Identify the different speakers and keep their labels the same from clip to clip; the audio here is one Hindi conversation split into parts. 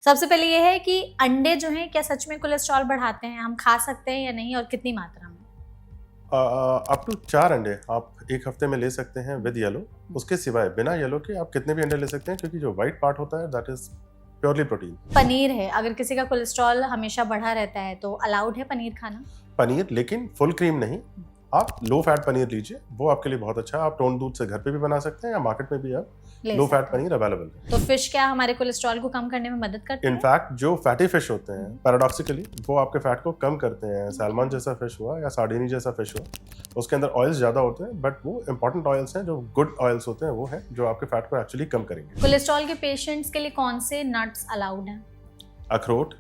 Speaker 1: सबसे पहले ये है कि अंडे जो हैं क्या सच में कोलेस्ट्रॉल बढ़ाते हैं, हम खा सकते हैं या नहीं और कितनी मात्रा में?
Speaker 2: अप टू 4 अंडे आप एक हफ्ते में ले सकते हैं विद येलो। उसके सिवाय बिना येलो के आप कितने भी अंडे ले सकते हैं, क्योंकि जो व्हाइट पार्ट होता है that is purely protein.
Speaker 1: Paneer है, अगर किसी का कोलेस्ट्रॉल हमेशा बढ़ा रहता है तो अलाउड है पनीर खाना?
Speaker 2: पनीर, लेकिन फुल क्रीम नहीं। आप लो फैट पनीर लीजिए, वो आपके लिए बहुत अच्छा है। आप टोन दूध से घर पे भी बना सकते हैं या मार्केट में भी अब
Speaker 1: ले
Speaker 2: लो
Speaker 1: सकते
Speaker 2: फैट
Speaker 1: हैं।
Speaker 2: पनीर अवेलेबल है।
Speaker 1: तो फिश क्या हमारे कोलेस्ट्रॉल को कम करने में मदद करती है?
Speaker 2: इनफैक्ट जो फैटी फिश होते हैं पैराडॉक्सिकली वो आपके फैट को कम करते हैं। सैल्मन जैसा फिश हुआ या सार्डिनी जैसा फिश हुआ, उसके अंदर ऑयल्स ज़्यादा होते हैं, बट वो इंपॉर्टेंट ऑयल्स हैं, जो गुड ऑयल्स होते हैं वो हैं जो आपके फैट को एक्चुअली कम करेंगे।
Speaker 1: कोलेस्ट्रॉल के पेशेंट्स के लिए कौन से नट्स अलाउड हैं?
Speaker 2: अखरोट,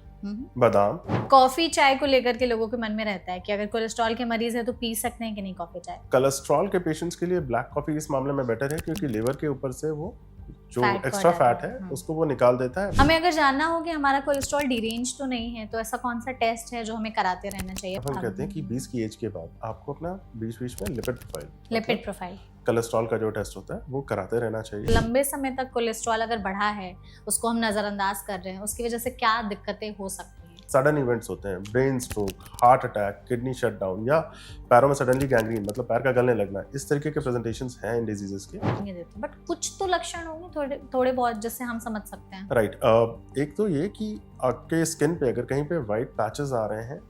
Speaker 2: बादाम।
Speaker 1: कॉफी चाय को लेकर के लोगों के मन में रहता है कि अगर कोलेस्ट्रॉल के मरीज है तो पी सकते हैं कि नहीं कॉफी चाय?
Speaker 2: कोलेस्ट्रॉल के पेशेंट्स के लिए ब्लैक कॉफी इस मामले में बेटर है, क्योंकि लिवर के ऊपर से वो जो
Speaker 1: फैट को
Speaker 2: एक्स्ट्रा
Speaker 1: हटाता
Speaker 2: फैट
Speaker 1: है,
Speaker 2: है
Speaker 1: हाँ।
Speaker 2: उसको वो निकाल देता है।
Speaker 1: हमें अगर जानना हो कि हमारा कोलेस्ट्रॉल डिरेंज तो नहीं है तो ऐसा कौन सा टेस्ट है जो हमें कराते रहना चाहिए?
Speaker 2: हम कहते हैं कि 20 की एज के बाद आपको अपना बीच बीच में
Speaker 1: लिपिड प्रोफाइल,
Speaker 2: कोलेस्ट्रॉल का जो टेस्ट होता है वो कराते रहना चाहिए।
Speaker 1: लंबे समय तक कोलेस्ट्रॉल अगर बढ़ा है, उसको हम नजरअंदाज कर रहे हैं, उसकी वजह से क्या दिक्कतें हो सकती हैं?
Speaker 2: सडन इवेंट्स होते हैं, brain stroke, heart attack, kidney shutdown, या पैरों में सडनली गैंग्रीन, मतलब पैर का गलने लगना। इस तरीके के प्रेजेंटेशंस हैं इन डिजीजेस के।
Speaker 1: ये देते हैं, बट कुछ तो लक्षण होंगे थोड़े थोड़े बहुत जिससे हम समझ सकते हैं।
Speaker 2: राइट। एक तो ये कि आपके स्किन पे अगर कहीं पे वाइट पैचेस आ रहे हैं,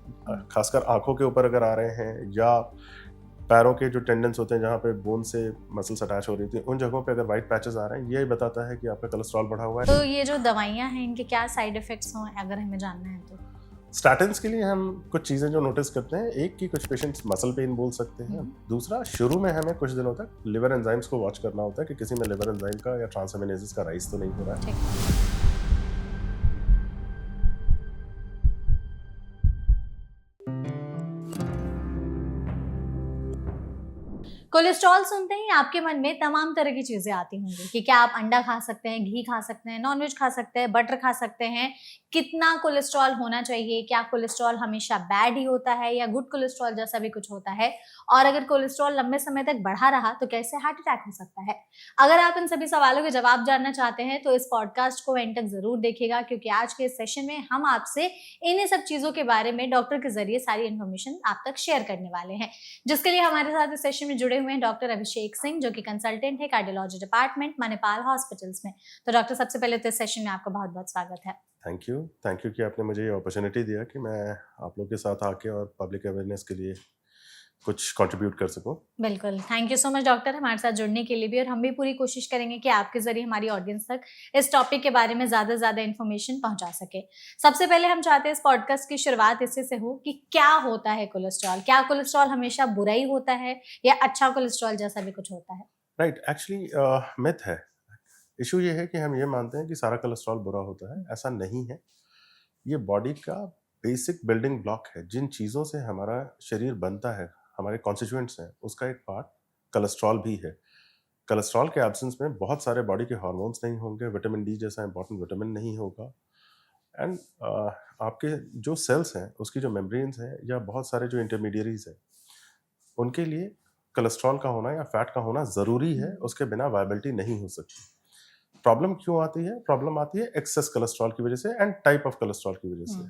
Speaker 2: खासकर आंखों के ऊपर अगर आ रहे हैं, या पैरों के जो टेंडेंस होते हैं जहाँ पे बोन से मसल्स अटैच हो रही थी, उन जगहों पे अगर वाइट पैचेस आ रहे हैं, ये बताता है कि आपका कोलेस्ट्रॉल बढ़ा हुआ है।
Speaker 1: तो ये जो दवाइयाँ हैं इनके क्या साइड इफेक्ट्स हों अगर हमें जानना है तो?
Speaker 2: स्टैटिन्स के लिए हम कुछ चीज़ें जो नोटिस करते हैं, एक कि कुछ पेशेंट्स मसल पेन बोल सकते हैं। दूसरा, शुरू में हमें कुछ दिनों तक लिवर एंजाइम्स को वॉच करना होता है कि किसी में लिवर एंजाइम का या ट्रांसएमिनेजेस का राइज तो नहीं हो रहा है।
Speaker 1: ठीक। कोलेस्ट्रॉल सुनते ही आपके मन में तमाम तरह की चीजें आती होंगी कि क्या आप अंडा खा सकते हैं, घी खा सकते हैं, नॉनवेज खा सकते हैं, बटर खा सकते हैं, कितना कोलेस्ट्रॉल होना चाहिए, क्या कोलेस्ट्रॉल हमेशा बैड ही होता है या गुड कोलेस्ट्रॉल जैसा भी कुछ होता है, और अगर कोलेस्ट्रॉल लंबे समय तक बढ़ा रहा तो कैसे हार्ट अटैक हो सकता है। अगर आप इन सभी सवालों के जवाब जानना चाहते हैं तो इस पॉडकास्ट को एंड तक जरूर देखिएगा, क्योंकि आज के इस सेशन में हम आपसे इन्हीं सब चीजों के बारे में डॉक्टर के जरिए सारी इन्फॉर्मेशन आप तक शेयर करने वाले हैं, जिसके लिए हमारे साथ इस सेशन में जुड़े हुए हैं डॉक्टर अभिषेक सिंह, जो कि कंसल्टेंट है कार्डियोलॉजी डिपार्टमेंट मणिपाल हॉस्पिटल्स में। तो डॉक्टर, सबसे पहले तो इस सेशन में आपका बहुत बहुत स्वागत है।
Speaker 2: थैंक यू कि आपने मुझे ये अपॉर्चुनिटी दिया कि मैं आप लोग के साथ आके और पब्लिक अवेयरनेस के लिए कुछ कंट्रीब्यूट कर सकूं।
Speaker 1: बिल्कुल, thank you so much doctor हमारे साथ जुड़ने के लिए भी, और हम भी पूरी कोशिश करेंगे कि आपके जरिए हमारी ऑडियंस तक इस टॉपिक के बारे में ज़्यादा से ज़्यादा इन्फॉर्मेशन पहुंचा सके। सबसे पहले हम चाहते हैं इस पॉडकास्ट की शुरुआत इससे से हो कि क्या होता है कोलेस्ट्रॉल? क्या कोलेस्ट्रॉल हमेशा बुरा ही होता है या अच्छा कोलेस्ट्रॉल जैसा भी कुछ होता है?
Speaker 2: राइट, एक्चुअली मिथ है। इशू ये है कि हम ये मानते हैं कि सारा कोलेस्ट्रॉल बुरा होता है। ऐसा नहीं है। ये बॉडी का बेसिक बिल्डिंग ब्लॉक है। जिन चीज़ों से हमारा शरीर बनता है, हमारे कॉन्स्टिट्यूएंट्स हैं, उसका एक पार्ट कोलेस्ट्रॉल भी है। कोलेस्ट्रॉल के एब्सेंस में बहुत सारे बॉडी के हार्मोन्स नहीं होंगे, विटामिन डी जैसा इंपॉर्टेंट विटामिन नहीं होगा, एंड आपके जो सेल्स हैं उसकी जो मेम्ब्रेन्स हैं या बहुत सारे जो इंटरमीडियरीज हैं, उनके लिए कोलेस्ट्रॉल का होना या फैट का होना ज़रूरी है। उसके बिना वायबिलिटी नहीं हो सकती। प्रॉब्लम क्यों आती है? प्रॉब्लम आती है एक्सेस कोलेस्ट्रॉल की वजह से एंड टाइप ऑफ कोलेस्ट्रॉल की वजह से।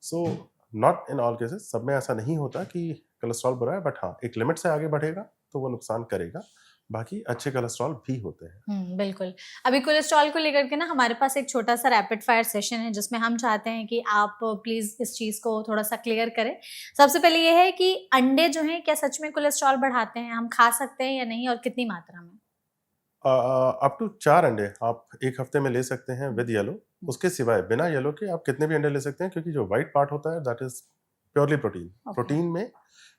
Speaker 2: So not in all cases, सब में ऐसा नहीं होता कि कोलेस्ट्रॉल बुरा है, बट हाँ, एक लिमिट से आगे बढ़ेगा तो वो नुकसान करेगा। बाकी अच्छे कोलेस्ट्रॉल भी होते हैं।
Speaker 1: बिल्कुल। अभी कोलेस्ट्रॉल को लेकर के ना हमारे पास एक छोटा सा रैपिड फायर सेशन है, जिसमें हम चाहते हैं कि आप प्लीज इस चीज को थोड़ा सा क्लियर करें। सबसे पहले ये है कि अंडे जो हैं क्या सच में कोलेस्ट्रॉल बढ़ाते हैं, हम खा सकते हैं या नहीं और कितनी मात्रा में?
Speaker 2: अप टू 4 अंडे आप एक हफ्ते में ले सकते हैं विद येलो। उसके सिवाय बिना येलो के आप कितने भी अंडे ले सकते हैं, क्योंकि जो व्हाइट पार्ट होता है that is purely protein. Protein में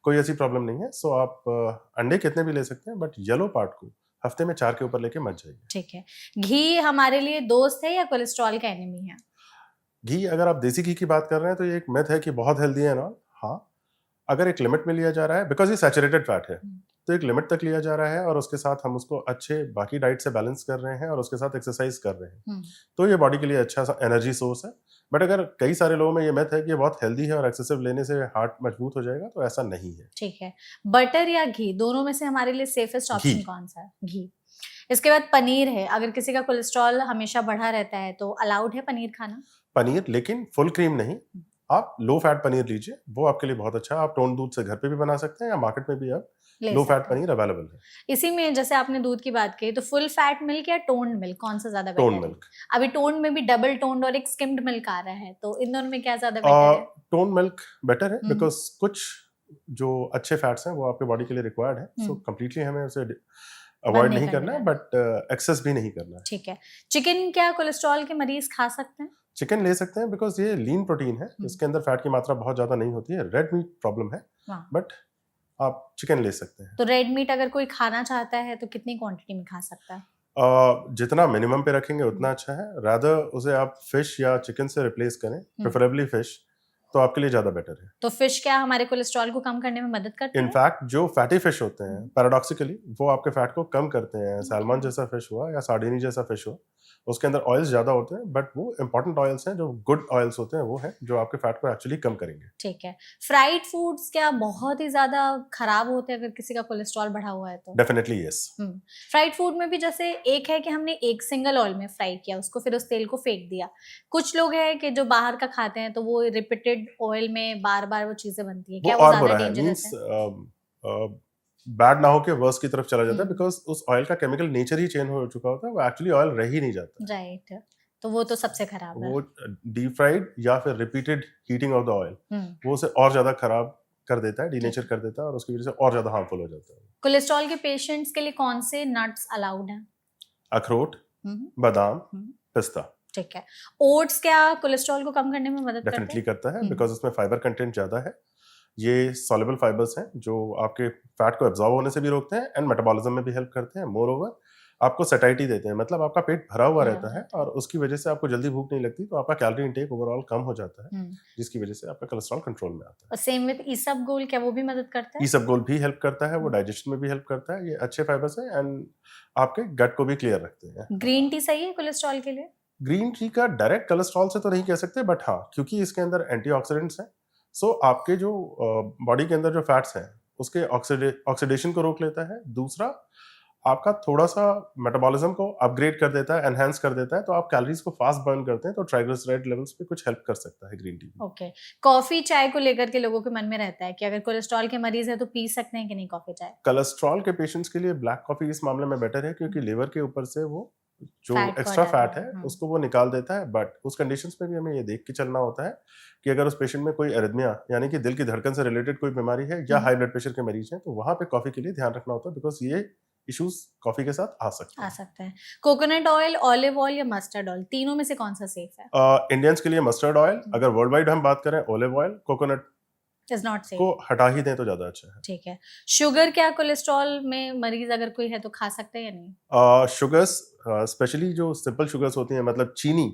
Speaker 2: कोई ऐसी प्रॉब्लम नहीं है। सो आप अंडे कितने भी ले सकते हैं, बट येलो पार्ट को हफ्ते में 4 के ऊपर लेके मत जाइए।
Speaker 1: ठीक है। घी हमारे लिए दोस्त है या कोलेस्ट्रॉल का एनिमी है?
Speaker 2: घी, अगर आप देसी घी की बात कर रहे हैं तो ये एक मिथ है कि बहुत हेल्दी है ना। हाँ, अगर एक लिमिट में लिया जा रहा है, बिकॉज ये सैचुरेटेड फैट है, तो एक लिमिट तक लिया जा रहा है और उसके साथ हम उसको अच्छे बाकी डाइट से बैलेंस कर रहे हैं और उसके साथ एक्सरसाइज कर रहे हैं, तो ये बॉडी के लिए अच्छा सा एनर्जी सोर्स है। बट अगर कई सारे लोगों में ये मिथ है कि ये बहुत हेल्दी है और एक्सेसिव लेने से हार्ट मजबूत हो जाएगा, तो ऐसा नहीं है।
Speaker 1: ठीक है। बटर या घी, दोनों में से हमारे लिए सेफेस्ट ऑप्शन
Speaker 2: घी।
Speaker 1: कौन सा है? घी। इसके बाद पनीर है, अगर किसी का कोलेस्ट्रॉल हमेशा बढ़ा रहता है तो अलाउड है पनीर खाना?
Speaker 2: पनीर, लेकिन फुल क्रीम नहीं, आप लो फैट पनीर लीजिए, वो आपके लिए बहुत अच्छा है। आप टोन दूध से घर पे भी बना सकते हैं या मार्केट में भी अब
Speaker 1: ले
Speaker 2: लो फैट
Speaker 1: सकते हैं।
Speaker 2: पनीर अवेलेबल है।
Speaker 1: इसी में जैसे आपने दूध की बात की, तो फुल फैट मिल्क या टोन्ड मिल्क कौन सा ज्यादा
Speaker 2: टोन
Speaker 1: बेटर है?
Speaker 2: मिल्क।
Speaker 1: अभी टोन्ड में भी डबल टोन्ड और एक स्किम्ड मिल्क आ रहा है, तो इन दोनों में क्या ज्यादा बेटर है?
Speaker 2: टोन मिल्क बेटर है
Speaker 1: हम्म,
Speaker 2: बिकॉज कुछ जो अच्छे फैट्स हैं वो आपके बॉडी के लिए रिक्वायर्ड है, सो
Speaker 1: हम्म,
Speaker 2: कंप्लीटली हमें उसे
Speaker 1: बंद
Speaker 2: अवॉइड
Speaker 1: नहीं
Speaker 2: नहीं
Speaker 1: करने
Speaker 2: करना है,
Speaker 1: देना।
Speaker 2: बट एक्सेस भी नहीं करना है।
Speaker 1: ठीक है। चिकन क्या कोलेस्ट्रॉल के मरीज खा सकते हैं?
Speaker 2: चिकन ले सकते हैं बिकॉज ये लीन प्रोटीन है, इसके अंदर फैट की मात्रा बहुत ज़्यादा नहीं होती है। रेड मीट प्रॉब्लम है,
Speaker 1: हाँ।
Speaker 2: बट आप चिकन ले सकते हैं।
Speaker 1: तो रेड मीट अगर कोई खाना चाहता है तो कितनी क्वांटिटी में खा सकता है?
Speaker 2: जितना मिनिमम पे रखेंगे उतना अच्छा है। रादर उसे आप फिश या चिकन से रिप्लेस करें, प्रेफरेबली फिश, तो आपके लिए ज़्यादा बेटर है।
Speaker 1: तो फिश क्या हमारे कोलेस्ट्रॉल को कम करने में मदद करती है?
Speaker 2: इनफैक्ट जो फैटी फिश होते हैं, पैराडॉक्सिकली वो आपके फैट को कम करते हैं। सैल्मन जैसा फिश हुआ या सार्डिनी जैसा फिश हुआ, उसके अंदर ऑयल्स ज़्यादा होते हैं, बट वो इंपॉर्टेंट ऑयल्स हैं, जो गुड ऑयल्स होते हैं वो हैं जो आपके फैट को एक्चुअली कम करेंगे।
Speaker 1: ठीक है। फ्राइड फूड्स क्या बहुत ही ज्यादा खराब होते हैं अगर किसी का कोलेस्ट्रॉल बढ़ा हुआ है तो?
Speaker 2: Definitely yes.
Speaker 1: फ्राइड फूड में भी जैसे एक है कि हमने एक सिंगल ऑयल में फ्राई किया उसको, फिर उस तेल को फेंक दिया। कुछ लोग हैं कि जो बाहर का खाते हैं तो वो रिपीटेड ऑयल में बार बार वो चीजें बनती है,
Speaker 2: वो
Speaker 1: क्या वो
Speaker 2: और
Speaker 1: ज्यादा
Speaker 2: बुरा है,
Speaker 1: डेंजरस
Speaker 2: मीन्स बैड ना हो के वर्स की तरफ चला जाता है,
Speaker 1: हम्म।
Speaker 2: बिकॉज उस ऑयल का केमिकल नेचर ही चेंज हो चुका होता है, वो एक्चुअली ऑयल रह ही नहीं जाता।
Speaker 1: है? राइट। तो वो तो सबसे खराब है।
Speaker 2: वो डीप फ्राइड या फिर repeated heating of the oil
Speaker 1: hmm.
Speaker 2: वो उसे और ज्यादा खराब कर देता है, डीनेचर कर देता है, और उसकी वजह से और ज्यादा हार्मफुल हो जाता है।
Speaker 1: कोलेस्ट्रॉल के पेशेंट्स के लिए कौन से नट्स अलाउड हैं?
Speaker 2: अखरोट,
Speaker 1: हम्म,
Speaker 2: बादाम,
Speaker 1: हम्म,
Speaker 2: पिस्ता।
Speaker 1: ठीक है। ओट्स क्या कोलेस्ट्रॉल को कम करने में मदद करते
Speaker 2: डेफिनेटली
Speaker 1: हैं?
Speaker 2: करता है
Speaker 1: हम्म।
Speaker 2: बिकॉज उसमें फाइबर कंटेंट ज़्यादा है। ये सॉल्युबल फाइबर्स हैं जो आपके फैट को एब्जॉर्ब होने से भी रोकते हैं एंड मेटाबॉलिज्म में भी हेल्प करते हैं। मोर ओवर आपको सैटिस्फैक्टी देते हैं, मतलब आपका पेट भरा हुआ
Speaker 1: भरा
Speaker 2: रहता है
Speaker 1: रहता है।
Speaker 2: और उसकी वजह से आपको जल्दी भूख नहीं लगती, तो आपका कैलोरी इंटेक ओवरऑल कम हो जाता है,
Speaker 1: हम्म।
Speaker 2: जिसकी वजह से आपका कोलेस्ट्रॉल कंट्रोल में आता है।
Speaker 1: और सेम विद ईसबगोल, क्या वो भी मदद करता है?
Speaker 2: ईसबगोल भी हेल्प करता है, वो
Speaker 1: हम्म।
Speaker 2: डाइजेशन में भी हेल्प करता है। ये अच्छे फाइबर्स हैं एंड आपके गट को भी क्लियर रखते हैं।
Speaker 1: ग्रीन टी सही है कोलेस्ट्रॉल के लिए?
Speaker 2: ग्रीन टी का डायरेक्ट कोलेस्ट्रॉल से तो नहीं कह सकते, बट हाँ, क्योंकि इसके अंदर एंटीऑक्सीडेंट्स हैं, सो आपके जो बॉडी के अंदर जो फैट्स हैं उसके ऑक्सीडेशन को रोक लेता है। दूसरा, आपका थोड़ा सा मेटाबॉलिज्म को अपग्रेड कर देता है, एनहांस कर देता है, तो आप कैलोरीज को फास्ट बर्न करते हैं, तो ट्राइग्लिसराइड लेवल्स पे कुछ हेल्प कर सकता है ग्रीन टी।
Speaker 1: ओके। कॉफी चाय को लेकर के लोगों के मन में रहता है कि अगर कोलेस्ट्रॉल के मरीज है तो पी सकते हैं कि नहीं कॉफी चाय?
Speaker 2: कोलेस्ट्रॉल के पेशेंट्स के लिए ब्लैक कॉफी इस मामले में बेटर है, क्योंकि लिवर के ऊपर से वो जो
Speaker 1: फैट को
Speaker 2: एक्स्ट्रा
Speaker 1: हटाता
Speaker 2: फैट है
Speaker 1: है।
Speaker 2: उसको वो निकाल देता है। बट उस कंडीशंस में भी हमें ये देख के चलना होता है कि अगर उस पेशेंट में कोई एरिथमिया यानी कि दिल की धड़कन से रिलेटेड कोई बीमारी है या हाई ब्लड प्रेशर के मरीज हैं, तो वहां पे कॉफी के लिए ध्यान रखना होता है, बिकॉज ये इश्यूज कॉफी के साथ आ सकते
Speaker 1: आ
Speaker 2: हैं।
Speaker 1: सकता है। कोकोनट ऑयल, ऑलिव ऑयल या मस्टर्ड ऑयल, तीनों में से कौन सा सेफ है?
Speaker 2: इंडियंस के लिए मस्टर्ड ऑयल, अगर वर्ल्ड वाइड हम बात करें olive oil, coconut
Speaker 1: is not safe.
Speaker 2: को हटा ही दें तो ज्यादा अच्छा है।
Speaker 1: ठीक है। शुगर क्या कोलेस्ट्रॉल में मरीज अगर कोई है तो खा सकते हैं या नहीं?
Speaker 2: शुगर्स, स्पेशली जो सिंपल शुगर्स होती हैं, मतलब चीनी,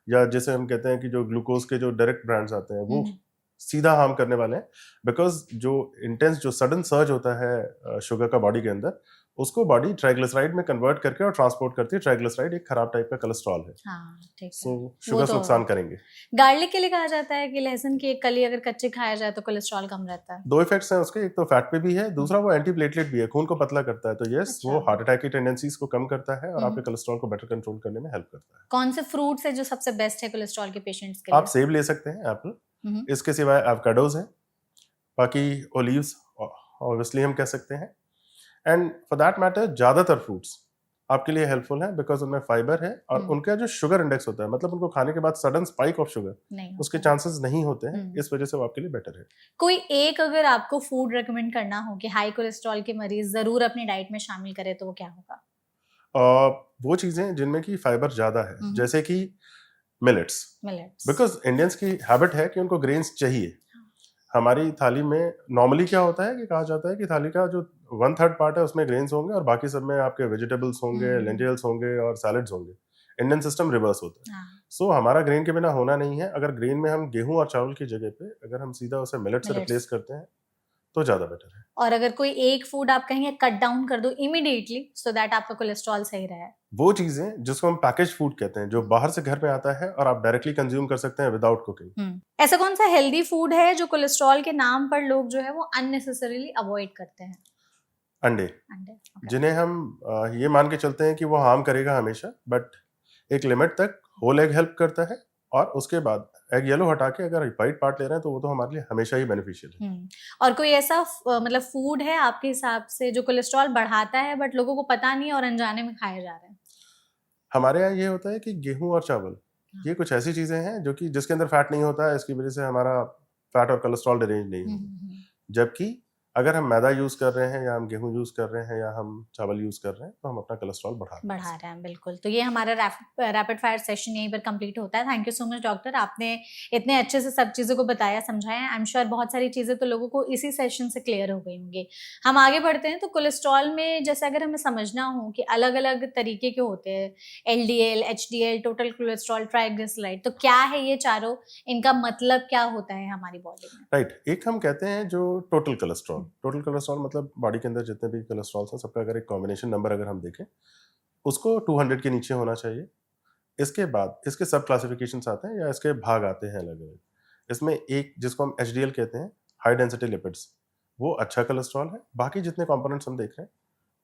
Speaker 2: या जैसे हम कहते हैं कि जो ग्लूकोज के जो डायरेक्ट ब्रांड्स आते हैं, वो सीधा हार्म करने वाले हैं, बिकॉज जो इंटेंस जो सडन सर्ज होता है शुगर का बॉडी के अंदर, उसको बॉडी ट्राइग्लिसराइड में कन्वर्ट करके और ट्रांसपोर्ट करती है। ट्राइग्लिसराइड एक खराब टाइप का कोलेस्ट्रॉल है,
Speaker 1: हाँ, ठीक है।
Speaker 2: सो
Speaker 1: वो
Speaker 2: शुगर्स
Speaker 1: तो
Speaker 2: नुकसान करेंगे।
Speaker 1: गार्लिक के लिए कहा जाता है कि लहसुन की एक कली अगर कच्चे खाया जाए तो कोलेस्ट्रॉल कम रहता है।
Speaker 2: दो इफेक्ट्स हैं उसके, एक तो फैट पे भी है, दूसरा वो एंटी प्लेटलेट भी है, खून को पतला करता है, तो यस
Speaker 1: अच्छा।
Speaker 2: वो हार्ट अटैक की टेंडेंसीज को कम करता है और
Speaker 1: हम्म।
Speaker 2: आपके कोलेस्ट्रॉल को बेटर कंट्रोल करने में हेल्प करता है।
Speaker 1: कौन से फ्रूट्स है जो सबसे बेस्ट है कोलेस्ट्रॉल के पेशेंट्स के
Speaker 2: आप
Speaker 1: लिए?
Speaker 2: सेब ले सकते हैं, एप्पल,
Speaker 1: हम्म।
Speaker 2: इसके सिवाय एवोकाडोज हैं, बाकी ओलिव्स ऑब्वियसली हम कह सकते हैं, एंड फॉर दैट मैटर ज़्यादातर फ्रूट्स आपके लिए हेल्पफुल हैं, बिकॉज उनमें फाइबर है और उनका जो शुगर इंडेक्स होता है, मतलब उनको खाने के बाद सडन स्पाइक ऑफ शुगर
Speaker 1: नहीं
Speaker 2: उसके
Speaker 1: होता है।
Speaker 2: चांसेस नहीं होते हैं, इस वजह से वो आपके लिए बेटर है।
Speaker 1: कोई एक अगर आपको फूड रेकमेंड करना हो कि हाई कोलेस्ट्रॉल के मरीज जरूर अपनी डाइट में शामिल करे तो वो क्या होगा?
Speaker 2: वो चीज़ें जिनमें कि फाइबर ज़्यादा है, जैसे कि मिलेट्स,
Speaker 1: मिलेट्स।
Speaker 2: बिकॉज इंडियंस की हैबिट है कि उनको ग्रेन्स चाहिए। हमारी थाली में नॉर्मली क्या होता है कि कहा जाता है कि थाली का जो 1/3 पार्ट है उसमें ग्रेन्स होंगे और बाकी सब में आपके वेजिटेबल्स होंगे, लेंटिल्स होंगे और सैलड्स होंगे। इंडियन सिस्टम रिवर्स होता है। सो हमारा ग्रेन के बिना होना नहीं है। अगर ग्रेन में हम गेहूं और चावल की जगह पे अगर हम सीधा उसे मिलेट से रिप्लेस करते हैं तो ज्यादा बेटर है।
Speaker 1: और अगर कोई एक फूड आप कहेंगे कट डाउन कर दो इमीडिएटली सो दैट आपका कोलेस्ट्रॉल सही रहे?
Speaker 2: वो चीजें जिसको हम पैकेज फूड कहते हैं, जो बाहर से घर में आता है और आप डायरेक्टली कंज्यूम कर सकते हैं विदाउट कुकिंग।
Speaker 1: ऐसा कौन सा हेल्दी फूड है जो कोलेस्ट्रॉल के नाम पर लोग जो है वो अननेसेसरीली अवॉइड करते हैं?
Speaker 2: अंडे,
Speaker 1: okay.
Speaker 2: जिन्हें हम ये मान के चलते हैं कि वो हार्म करेगा हमेशा, बट एक लिमिट तक होल एग हेल्प करता है, और उसके बाद एग येलो हटा के अगर वाइट पार्ट ले रहे हैं तो वो तो हमारे लिए हमेशा ही बेनिफिशियल है।
Speaker 1: और कोई ऐसा मतलब फूड है आपके हिसाब से जो कोलेस्ट्रॉल बढ़ाता है बट लोगों को पता नहीं है और अनजाने में खाए जा रहे हैं?
Speaker 2: हमारे यहाँ ये होता है कि गेहूं और चावल ये कुछ ऐसी चीजें हैं जो कि जिसके अंदर फैट नहीं होता है, इसकी वजह से हमारा फैट और कोलेस्ट्रॉल रेंज नहीं होगा। जबकि अगर हम मैदा यूज कर रहे हैं या हम गेहूं यूज कर रहे हैं या हम चावल यूज कर रहे हैं तो हम अपना कोलेस्ट्रॉल बढ़ा रहे हैं।
Speaker 1: बिल्कुल। तो ये हमारा रैपिड फायर सेशन यहीं पर कंप्लीट होता है। Thank you so much doctor, आपने इतने अच्छे से सब चीज़ों को बताया समझाया। आई एम श्योर बहुत सारी चीज़ें तो लोगों को इसी सेशन से क्लियर हो गई होंगी। हम आगे बढ़ते हैं। तो कोलेस्ट्रॉल में जैसे अगर हमें समझना हो कि अलग अलग तरीके के होते हैं, LDL, HDL, total cholesterol, triglyceride, तो क्या है ये चारों, इनका मतलब क्या होता है हमारी बॉडी में?
Speaker 2: राइट, एक हम कहते हैं जो टोटल कोलेस्ट्रॉल मतलब बॉडी के अंदर जितने भी कोलेस्ट्रॉल हैं सबका अगर एक कॉम्बिनेशन नंबर अगर हम देखें उसको 200 के नीचे होना चाहिए। इसके बाद इसके सब क्लासिफिकेशंस आते हैं या इसके भाग आते हैं अलग अलग। इसमें एक जिसको हम HDL कहते हैं, हाई डेंसिटी लिपिड्स, वो अच्छा कोलेस्ट्रॉल है। बाकी जितने कंपोनेंट्स हम देख रहे हैं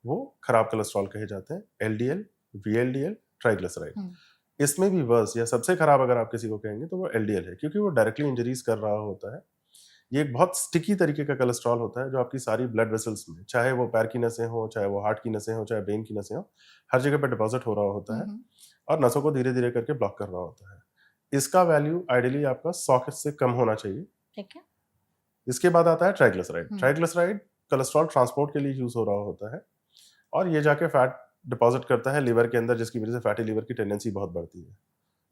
Speaker 2: वो खराब कोलेस्ट्रॉल कहे जाते हैं, LDL, VLDL, ट्राइग्लिसराइड। इसमें भी वर्स या सबसे खराब अगर आप किसी को कहेंगे तो वो LDL है, क्योंकि वो डायरेक्टली इंजरीज कर रहा होता है। ये एक बहुत स्टिकी तरीके का कोलेस्ट्रॉल होता है जो आपकी सारी ब्लड वेसल्स में, चाहे वो पैर की नसें हो, चाहे वो हार्ट की नसें हो, चाहे ब्रेन की नसें हो, हर जगह पे डिपॉजिट हो रहा होता है और नसों को धीरे धीरे करके ब्लॉक कर रहा होता है। इसका वैल्यू आइडियली आपका 100 से कम होना चाहिए।
Speaker 1: ठीक है।
Speaker 2: इसके बाद आता है ट्राइग्लिसराइड कोलेस्ट्रॉल ट्रांसपोर्ट के लिए यूज हो रहा होता है और ये जाके फैट डिपॉजिट करता है लिवर के अंदर, जिसकी वजह से फैटी लिवर की टेंडेंसी बहुत बढ़ती है।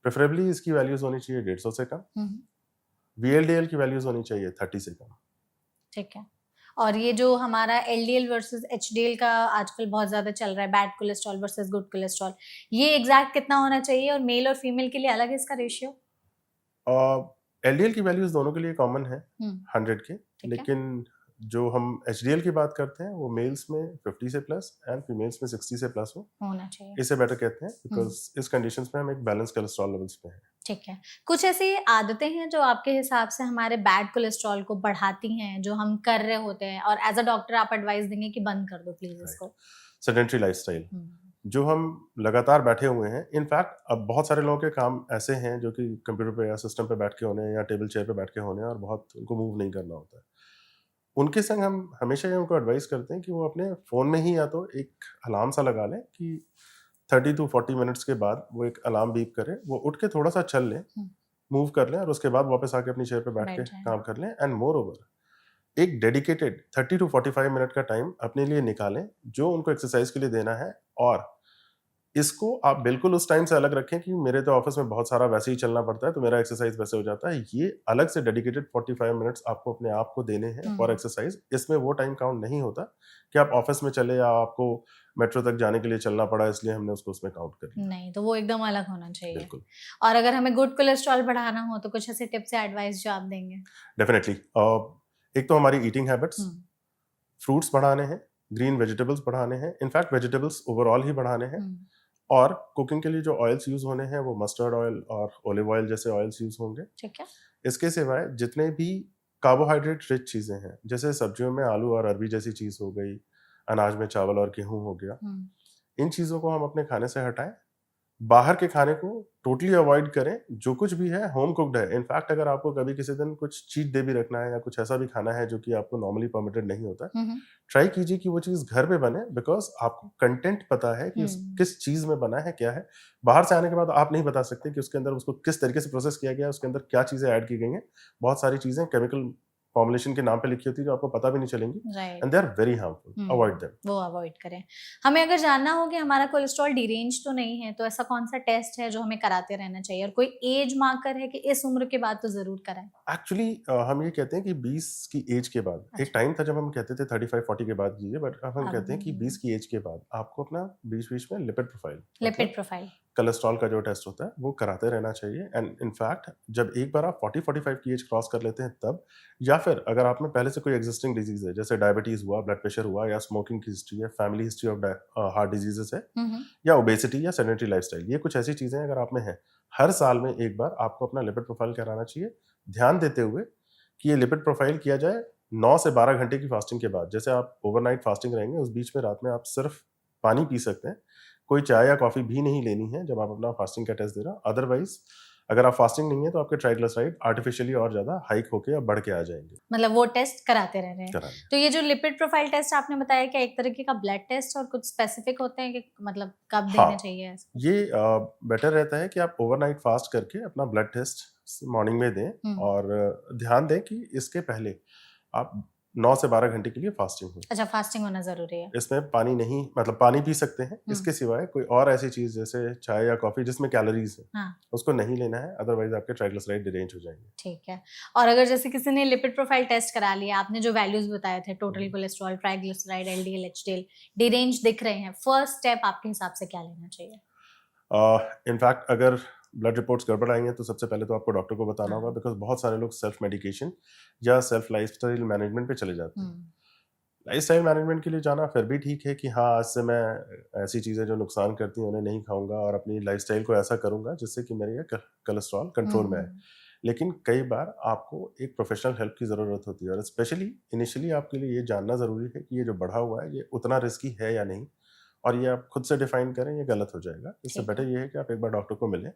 Speaker 2: प्रेफरेबली इसकी वैल्यूज होनी चाहिए 150 से कम। VLDL की वैल्यूज होनी चाहिए 30 से कम।
Speaker 1: ठीक है। और ये जो हमारा LDL वर्सेस HDL का आजकल बहुत ज्यादा चल रहा है, bad cholesterol versus good cholesterol, ये एग्जैक्ट कितना होना चाहिए और मेल और फीमेल के लिए अलग है इसका रेशियो?
Speaker 2: LDL की वैल्यूज दोनों के लिए कॉमन है 100 के, लेकिन जो हम HDL की बात करते हैं वो मेल्स में 50 से प्लस एंड फीमेल्स में 60 से प्लस
Speaker 1: होना चाहिए।
Speaker 2: इसे बेटर कहते हैं बिकॉज इस कंडीशंस में हम एक बैलेंस कोलेस्ट्रॉल लेवल्स पे हैं।
Speaker 1: ठीक है। कुछ ऐसी आदतें हैं जो आपके हिसाब से हमारे बैड कोलेस्ट्रॉल को बढ़ाती हैं, जो हम कर रहे होते हैं और एज अ डॉक्टर आप एडवाइस देंगे कि बंद कर दो प्लीज इसको?
Speaker 2: सेडेंटरी लाइफस्टाइल, जो हम लगातार बैठे हुए हैं। इनफैक्ट अब बहुत सारे लोगों के काम ऐसे हैं जो कि कंप्यूटर पे या सिस्टम पे बैठ के होने या टेबल चेयर पे बैठ के होने और बहुत उनको मूव नहीं करना होता है। उनके संग हम हमेशा ये उनको एडवाइस करते हैं कि वो अपने फ़ोन में ही या तो एक अलार्म सा लगा लें कि 30 to 40 मिनट्स के बाद वो एक अलार्म बीप करे, वो उठ के थोड़ा सा चल लें, मूव कर लें और उसके बाद वापस आके अपनी चेयर पे बैठ के काम कर लें। एंड मोर ओवर एक डेडिकेटेड 30 to 45 मिनट का टाइम अपने लिए निकालें जो उनको एक्सरसाइज के लिए देना है। और इसको आप बिल्कुल उस टाइम से अलग रखें कि मेरे तो ऑफिस में बहुत सारा वैसे ही चलना पड़ता है तो मेरा एक्सरसाइज वैसे हो जाता है। ये अलग से डेडिकेटेड 45 मिनट्स आपको अपने आप को देने हैं फॉर एक्सरसाइज। इसमें वो टाइम काउंट नहीं होता कि आप ऑफिस में चले या आपको मेट्रो तक जाने के लिए चलना पड़ा इसलिए हमने उसको उसमें काउंट कर लिया।
Speaker 1: नहीं, तो वो एकदम अलग होना चाहिए।
Speaker 2: बिल्कुल।
Speaker 1: और अगर हमें गुड कोलेस्ट्रॉल बढ़ाना हो तो कुछ ऐसे टिप्स या एडवाइस जो आप देंगे?
Speaker 2: डेफिनेटली। एक तो हमारी ईटिंग हैबिट्स, फ्रूट्स बढ़ाने हैं, ग्रीन वेजिटेबल्स बढ़ाने हैं, इनफैक्ट वेजिटेबल्स ओवरऑल ही बढ़ाने हैं। और कुकिंग के लिए जो ऑयल्स यूज होने हैं वो मस्टर्ड ऑयल और ओलिव ऑयल जैसे ऑयल्स यूज होंगे।
Speaker 1: ठीक है।
Speaker 2: इसके सिवाय जितने भी कार्बोहाइड्रेट रिच चीजें हैं, जैसे सब्जियों में आलू और अरबी जैसी चीज हो गई, अनाज में चावल और गेहूं हो गया, इन चीजों को हम अपने खाने से हटाएं। बाहर के खाने को टोटली अवॉइड करें। जो कुछ भी है होम कुक्ड है। इनफैक्ट अगर आपको कभी किसी दिन कुछ चीट डे भी रखना है या कुछ ऐसा भी खाना है जो कि आपको नॉर्मली परमिटेड नहीं होता, ट्राई कीजिए कि वो चीज घर पे बने, बिकॉज आपको कंटेंट पता है कि किस चीज में बना है, क्या है। बाहर से आने के बाद आप नहीं बता सकते कि उसके अंदर उसको किस तरीके से प्रोसेस किया गया है, उसके अंदर क्या चीजें ऐड की गई हैं। बहुत सारी चीजें केमिकल फॉर्मुलेशन के नाम पे लिखी होती है जो आपको पता भी नहीं चलेंगी, and they are very harmful. Avoid them.
Speaker 1: वो अवॉइड करें। हमें अगर जानना हो कि हमारा कोलेस्ट्रॉल डिरेंज तो नहीं है तो ऐसा कौन सा टेस्ट है जो हमें कराते रहना चाहिए, और कोई एज मार्कर है कि इस उम्र के बाद तो जरूर कराएं?
Speaker 2: एक्चुअली हम ये कहते हैं कि 20 की एज के बाद, एक टाइम था जब हम कहते थे 35-40 के बाद कीजिए, बट अब हम कहते हैं कि 20 की एज के बाद आपको अपना बीच बीच में लिपिड प्रोफाइल कोलेस्ट्रॉल का जो टेस्ट होता है वो कराते रहना चाहिए। एंड इनफैक्ट जब एक बार आप 40-45 की एज क्रॉस कर लेते हैं तब, या फिर अगर आप में पहले से कोई एग्जिस्टिंग डिजीज है जैसे डायबिटीज हुआ, ब्लड प्रेशर हुआ, या स्मोकिंग की हिस्ट्री है, family history of heart diseases है, या ओबेसिटी या सेडेंटरी लाइफस्टाइल, ये कुछ ऐसी चीजें अगर आप में है, हर साल में एक बार आपको अपना लिपिड प्रोफाइल कराना चाहिए, ध्यान देते हुए कि ये लिपिड प्रोफाइल किया जाए 9 से 12 घंटे की फास्टिंग के बाद। जैसे आप ओवरनाइट फास्टिंग रहेंगे, उस बीच में रात में आप सिर्फ पानी पी सकते हैं, कोई चाय या कॉफी भी नहीं लेनी है जब आप अपना फास्टिंग का टेस्ट दे रहे हो। अदरवाइज अगर आप फास्टिंग नहीं है तो आपके ट्राइग्लिसराइड आर्टिफिशियली और ज़्यादा हाइक होके या बढ़ के आ जाएंगे।
Speaker 1: मतलब वो टेस्ट कराते रह रहे हैं।
Speaker 2: कराने
Speaker 1: तो ये जो लिपिड प्रोफाइल टेस्ट आपने बताया, क्या एक तरीके का ब्लड टेस्ट और कुछ स्पेसिफिक होते हैं कि मतलब कब
Speaker 2: हाँ,
Speaker 1: देने चाहिए ऐसे?
Speaker 2: ये बेटर रहता है कि आप ओवरनाइट फास्ट करके अपना ब्लड टेस्ट मॉर्निंग में दें और ध्यान दें कि इसके पहले आप 9 से 12 घंटे के लिए फास्टिंग हो।
Speaker 1: अच्छा, फास्टिंग होना जरूरी है।
Speaker 2: इसमें पानी नहीं, मतलब पानी पी सकते हैं, इसके सिवाय कोई और ऐसी चीज जैसे चाय या कॉफी जिसमें कैलोरीज है
Speaker 1: हाँ।
Speaker 2: उसको नहीं लेना है, अदरवाइज आपके ट्राइग्लिसराइड डिरेंज हो जाएंगे।
Speaker 1: ठीक है। और अगर जैसे किसी ने लिपिड प्रोफाइल टेस्ट करा लिया, आपने जो वैल्यूज बताए थे, total cholesterol, triglyceride, LDL, HDL, derange दिख रहे हैं, फर्स्ट स्टेप आपके हिसाब से क्या लेना चाहिए?
Speaker 2: इनफैक्ट अगर ब्लड रिपोर्ट्स गड़बड़ आई हैं तो सबसे पहले तो आपको डॉक्टर को बताना
Speaker 1: हाँ।
Speaker 2: होगा, बिकॉज बहुत सारे लोग सेल्फ मेडिकेशन या सेल्फ लाइफस्टाइल मैनेजमेंट पे चले जाते हैं। लाइफस्टाइल मैनेजमेंट के लिए जाना फिर भी ठीक है कि हाँ, आज से मैं ऐसी चीज़ें जो नुकसान करती हैं उन्हें नहीं खाऊंगा और अपनी लाइफस्टाइल को ऐसा करूंगा जिससे कि मेरे ये कोलेस्ट्रॉल कंट्रोल में आए। लेकिन कई बार आपको एक प्रोफेशनल हेल्प की ज़रूरत होती है, और स्पेशली इनिशियली आपके लिए ये जानना ज़रूरी है कि ये जो बढ़ा हुआ है ये उतना रिस्की है या नहीं, और ये आप खुद से डिफाइन करें, ये गलत हो जाएगा। इससे
Speaker 1: ठीक
Speaker 2: बेटर ये है कि आप एक बार डॉक्टर को मिलें,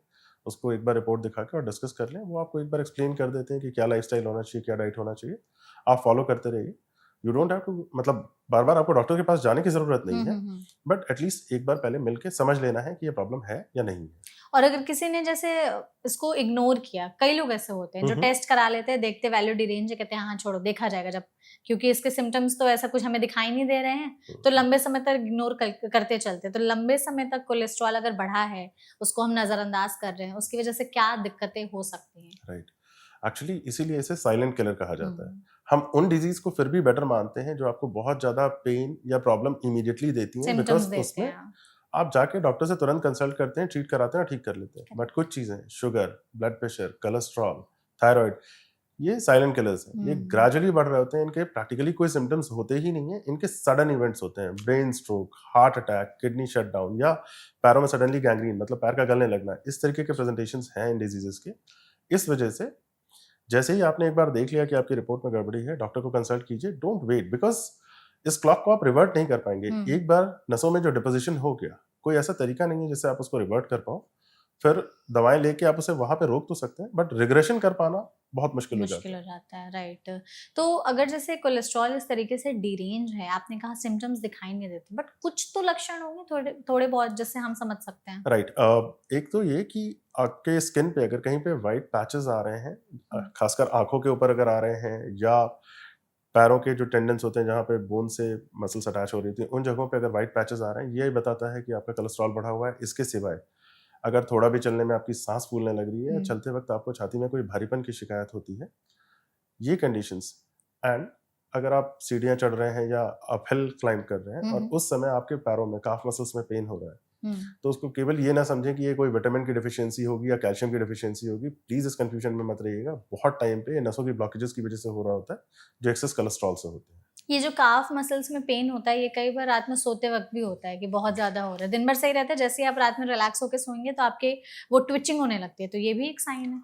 Speaker 2: उसको एक बार रिपोर्ट दिखा के और डिस्कस कर लें। वो आपको एक बार एक्सप्लेन कर देते हैं कि क्या लाइफस्टाइल होना चाहिए, क्या डाइट होना चाहिए, आप फॉलो करते रहिए। यू डोंट हैव टू, मतलब बार बार आपको डॉक्टर के पास जाने की जरूरत नहीं है, बट एटलीस्ट एक बार पहले मिलके समझ लेना है कि ये प्रॉब्लम है या नहीं है।
Speaker 1: और अगर किसी ने जैसे इसको इग्नोर किया, कई लोग ऐसे होते हैं जो टेस्ट करा लेते हैं, देखते वैल्यू डिरेंज है, कहते हैं हाँ छोड़ो देखा जाएगा, जब क्योंकि इसके सिम्टम्स तो ऐसा कुछ हमें दिखाई नहीं दे रहे हैं, तो लंबे समय तक इग्नोर करते चलते हैं। तो लंबे समय तक कोलेस्ट्रॉल अगर बढ़ा है, उसको हम नजरअंदाज कर रहे हैं, उसकी वजह से क्या दिक्कतें हो सकती हैं?
Speaker 2: राइट, एक्चुअली इसीलिए इसे साइलेंट किलर कहा जाता है। हम उन डिजीज को फिर भी बेटर मानते हैं जो आपको बहुत ज्यादा पेन या प्रॉब्लम इमीडिएटली देती हैं,
Speaker 1: सिम्टम्स
Speaker 2: बिकॉज
Speaker 1: देते
Speaker 2: उसमें
Speaker 1: हैं।
Speaker 2: आप जाके डॉक्टर से तुरंत कंसल्ट करते हैं, ट्रीट कराते हैं और ठीक कर लेते हैं। बट कुछ चीजें, sugar, blood pressure, cholesterol, thyroid, ये साइलेंट किलर्स हैं। ये ग्रेजुअली बढ़ रहे होते हैं, इनके प्रैक्टिकली कोई सिम्टम्स होते ही नहीं है, इनके सडन इवेंट्स होते हैं, brain stroke, heart attack, kidney shutdown, या पैरों में सडनली गैंग्रीन, मतलब पैर का गलने लगना। इस तरीके के प्रेजेंटेशंस हैं इन डिजीजेस के। इस वजह से जैसे ही आपने एक बार देख लिया कि आपकी रिपोर्ट में गड़बड़ी है, डॉक्टर को कंसल्ट कीजिए। डोंट वेट, बिकॉज इस क्लॉक को आप रिवर्ट नहीं कर पाएंगे। एक बार नसों में जो डिपोजिशन हो गया, कोई ऐसा तरीका नहीं है जिससे आप उसको रिवर्ट कर पाओ। फिर दवाएं लेके आप उसे वहां पे रोक तो सकते हैं, बट रिग्रेशन कर पाना बहुत मुश्किल हो
Speaker 1: जाता है। राइट। तो अगर जैसे कोलेस्ट्रॉल इस तरीके से डिरेंज है, आपने कहा सिम्टम्स दिखाई नहीं देते, बट कुछ तो लक्षण होंगे थोड़े थोड़े बहुत जिससे हम समझ सकते हैं।
Speaker 2: राइट। एक तो ये कि आपके स्किन पे अगर कहीं पे वाइट पैचेस आ रहे हैं, खासकर आंखों के ऊपर अगर आ रहे हैं, या पैरों के जो टेंडेंस होते हैं जहाँ पे बोन से मसल्स अटैच हो रही थी, उन जगहों पे अगर वाइट पैचेस आ रहे हैं, ये बताता है कि आपका कोलेस्ट्रॉल बढ़ा हुआ है। इसके सिवाय अगर थोड़ा भी चलने में आपकी सांस फूलने लग रही है, या चलते वक्त आपको छाती में कोई भारीपन की शिकायत होती है, ये कंडीशंस, एंड अगर आप सीढ़ियां चढ़ रहे हैं या अपहिल क्लाइंब कर रहे हैं और उस समय आपके पैरों में काफ मसल्स में पेन हो रहा है, तो उसको केवल ये ना समझें कि ये कोई विटामिन की डिफिशियंसी होगी या कैल्शियम की डिफिशियंसी होगी। प्लीज इस कंफ्यूजन में मत रहिएगा। बहुत टाइम पे ये नसों की ब्लॉकेजेस की वजह से हो रहा होता है, जो एक्सेस कोलेस्ट्रॉल से होते हैं।
Speaker 1: ये जो काफ मसल्स में पेन होता है, ये कई बार रात में सोते वक्त भी होता है कि बहुत ज्यादा हो रहा है। दिन भर सही रहता है, जैसे ही आप रात में रिलैक्स होकर सोएंगे तो आपके वो ट्विचिंग होने लगती है, तो ये भी एक साइन है?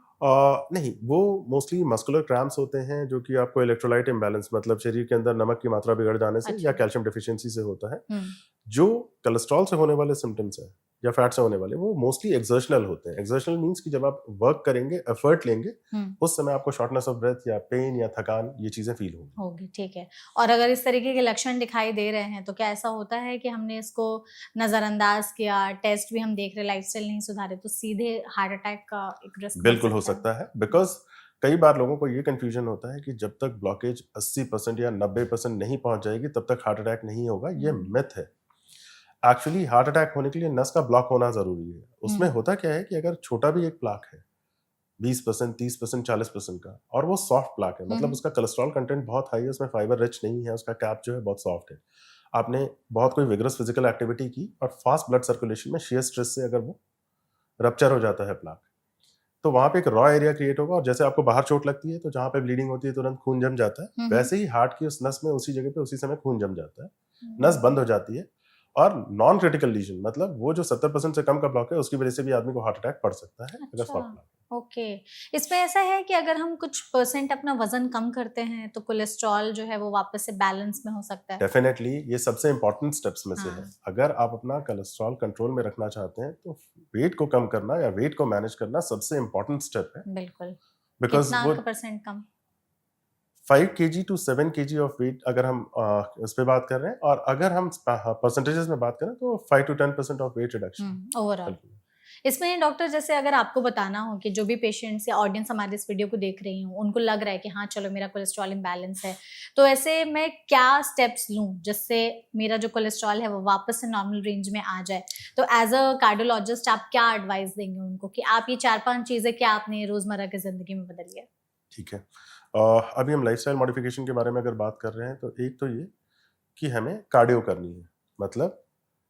Speaker 2: नहीं, वो मोस्टली मस्कुलर क्रैम्प्स होते हैं, जो कि आपको इलेक्ट्रोलाइट इम्बैलेंस, मतलब शरीर के अंदर नमक की मात्रा बिगड़ जाने से या कैल्शियम डिफिशियंसी से होता है। जो कोलेस्ट्रॉल से होने वाले सिम्टम्स हैं या फैट से होने वाले, वो मोस्टली एक्सर्शनल होते हैं। एक्सर्शनल मींस कि जब आप वर्क करेंगे, एफर्ट लेंगे, उस समय आपको शॉर्टनेस ऑफ ब्रेथ या पेन या थकान, ये चीजें फील
Speaker 1: होगी। ठीक है। और अगर इस तरीके के लक्षण दिखाई दे रहे हैं, तो क्या ऐसा होता है कि हमने इसको नजरअंदाज किया, टेस्ट भी हम देख रहे, लाइफस्टाइल नहीं सुधारे, तो सीधे हार्ट अटैक का एक रिस्क
Speaker 2: बिल्कुल हो सकता है? बिकॉज कई बार लोगों को ये कंफ्यूजन होता है कि जब तक ब्लॉकेज 80% या 90% नहीं पहुंच जाएगी तब तक हार्ट अटैक नहीं होगा। ये मिथ है। एक्चुअली हार्ट अटैक होने के लिए नस का ब्लॉक होना जरूरी है। उसमें होता क्या है कि अगर छोटा भी एक प्लाक है, 20%, 30%, 40% का, और वो सॉफ्ट प्लाक है, मतलब उसका कोलेस्ट्रॉल कंटेंट बहुत हाई है, उसमें फाइबर रिच नहीं है, उसका कैप जो है बहुत सॉफ्ट है, आपने बहुत कोई विग्रस फिजिकल एक्टिविटी की और फास्ट ब्लड सर्कुलेशन में शेयर स्ट्रेस से अगर वो रप्चर हो जाता है प्लाक, तो वहां पे एक रॉ एरिया क्रिएट होगा। और जैसे आपको बाहर चोट लगती है तो जहां पे ब्लीडिंग होती है तुरंत खून जम जाता है, वैसे ही हार्ट की उस नस में उसी जगह पे उसी समय खून जम जाता है, नस बंद हो जाती है, और नॉन क्रिटिकल लीजन मतलब वो जो 70% से कम का ब्लॉक है उसकी वजह से भी आदमी को हार्ट अटैक पड़ सकता है अगर स्पॉट ब्लॉक।
Speaker 1: ओके। इसमें ऐसा है कि अगर हम कुछ परसेंट अपना वजन कम करते हैं तो कोलेस्ट्रॉल जो है वो वापस से बैलेंस में हो सकता है?
Speaker 2: डेफिनेटली ये सबसे इंपॉर्टेंट स्टेप्स में से है।
Speaker 1: हाँ।
Speaker 2: अगर आप अपना कोलेस्ट्रॉल कंट्रोल में रखना चाहते हैं तो वेट को कम करना या वेट को मैनेज करना सबसे इंपॉर्टेंट स्टेप है।
Speaker 1: बिल्कुल।
Speaker 2: बिकॉज
Speaker 1: कितना
Speaker 2: वो
Speaker 1: परसेंट कम?
Speaker 2: 5 kg to 7 kg of weight अगर हम इस पे बात कर रहे हैं, और अगर हम परसेंटेजेस में बात करें तो 5 to 10% of weight reduction.
Speaker 1: Overall इसमें डॉक्टर जैसे अगर आपको बताना हो कि जो भी पेशेंट्स या ऑडियंस हमारे इस वीडियो को देख रही हूँ उनको लग रहा है कि हाँ चलो मेरा कोलेस्ट्रॉल इम्बैलेंस है, तो ऐसे मैं क्या स्टेप्स लूँ जिससे मेरा जो कोलेस्ट्रॉल है वो वापस से नॉर्मल रेंज में आ जाए? तो एज अ कार्डियोलॉजिस्ट आप क्या एडवाइस देंगे उनको कि आप ये 4-5 चीजें क्या आपने रोजमर्रा की जिंदगी में बदली है?
Speaker 2: ठीक है। अभी हम लाइफस्टाइल मॉडिफिकेशन के बारे में अगर बात कर रहे हैं तो एक तो ये कि हमें कार्डियो करनी है। मतलब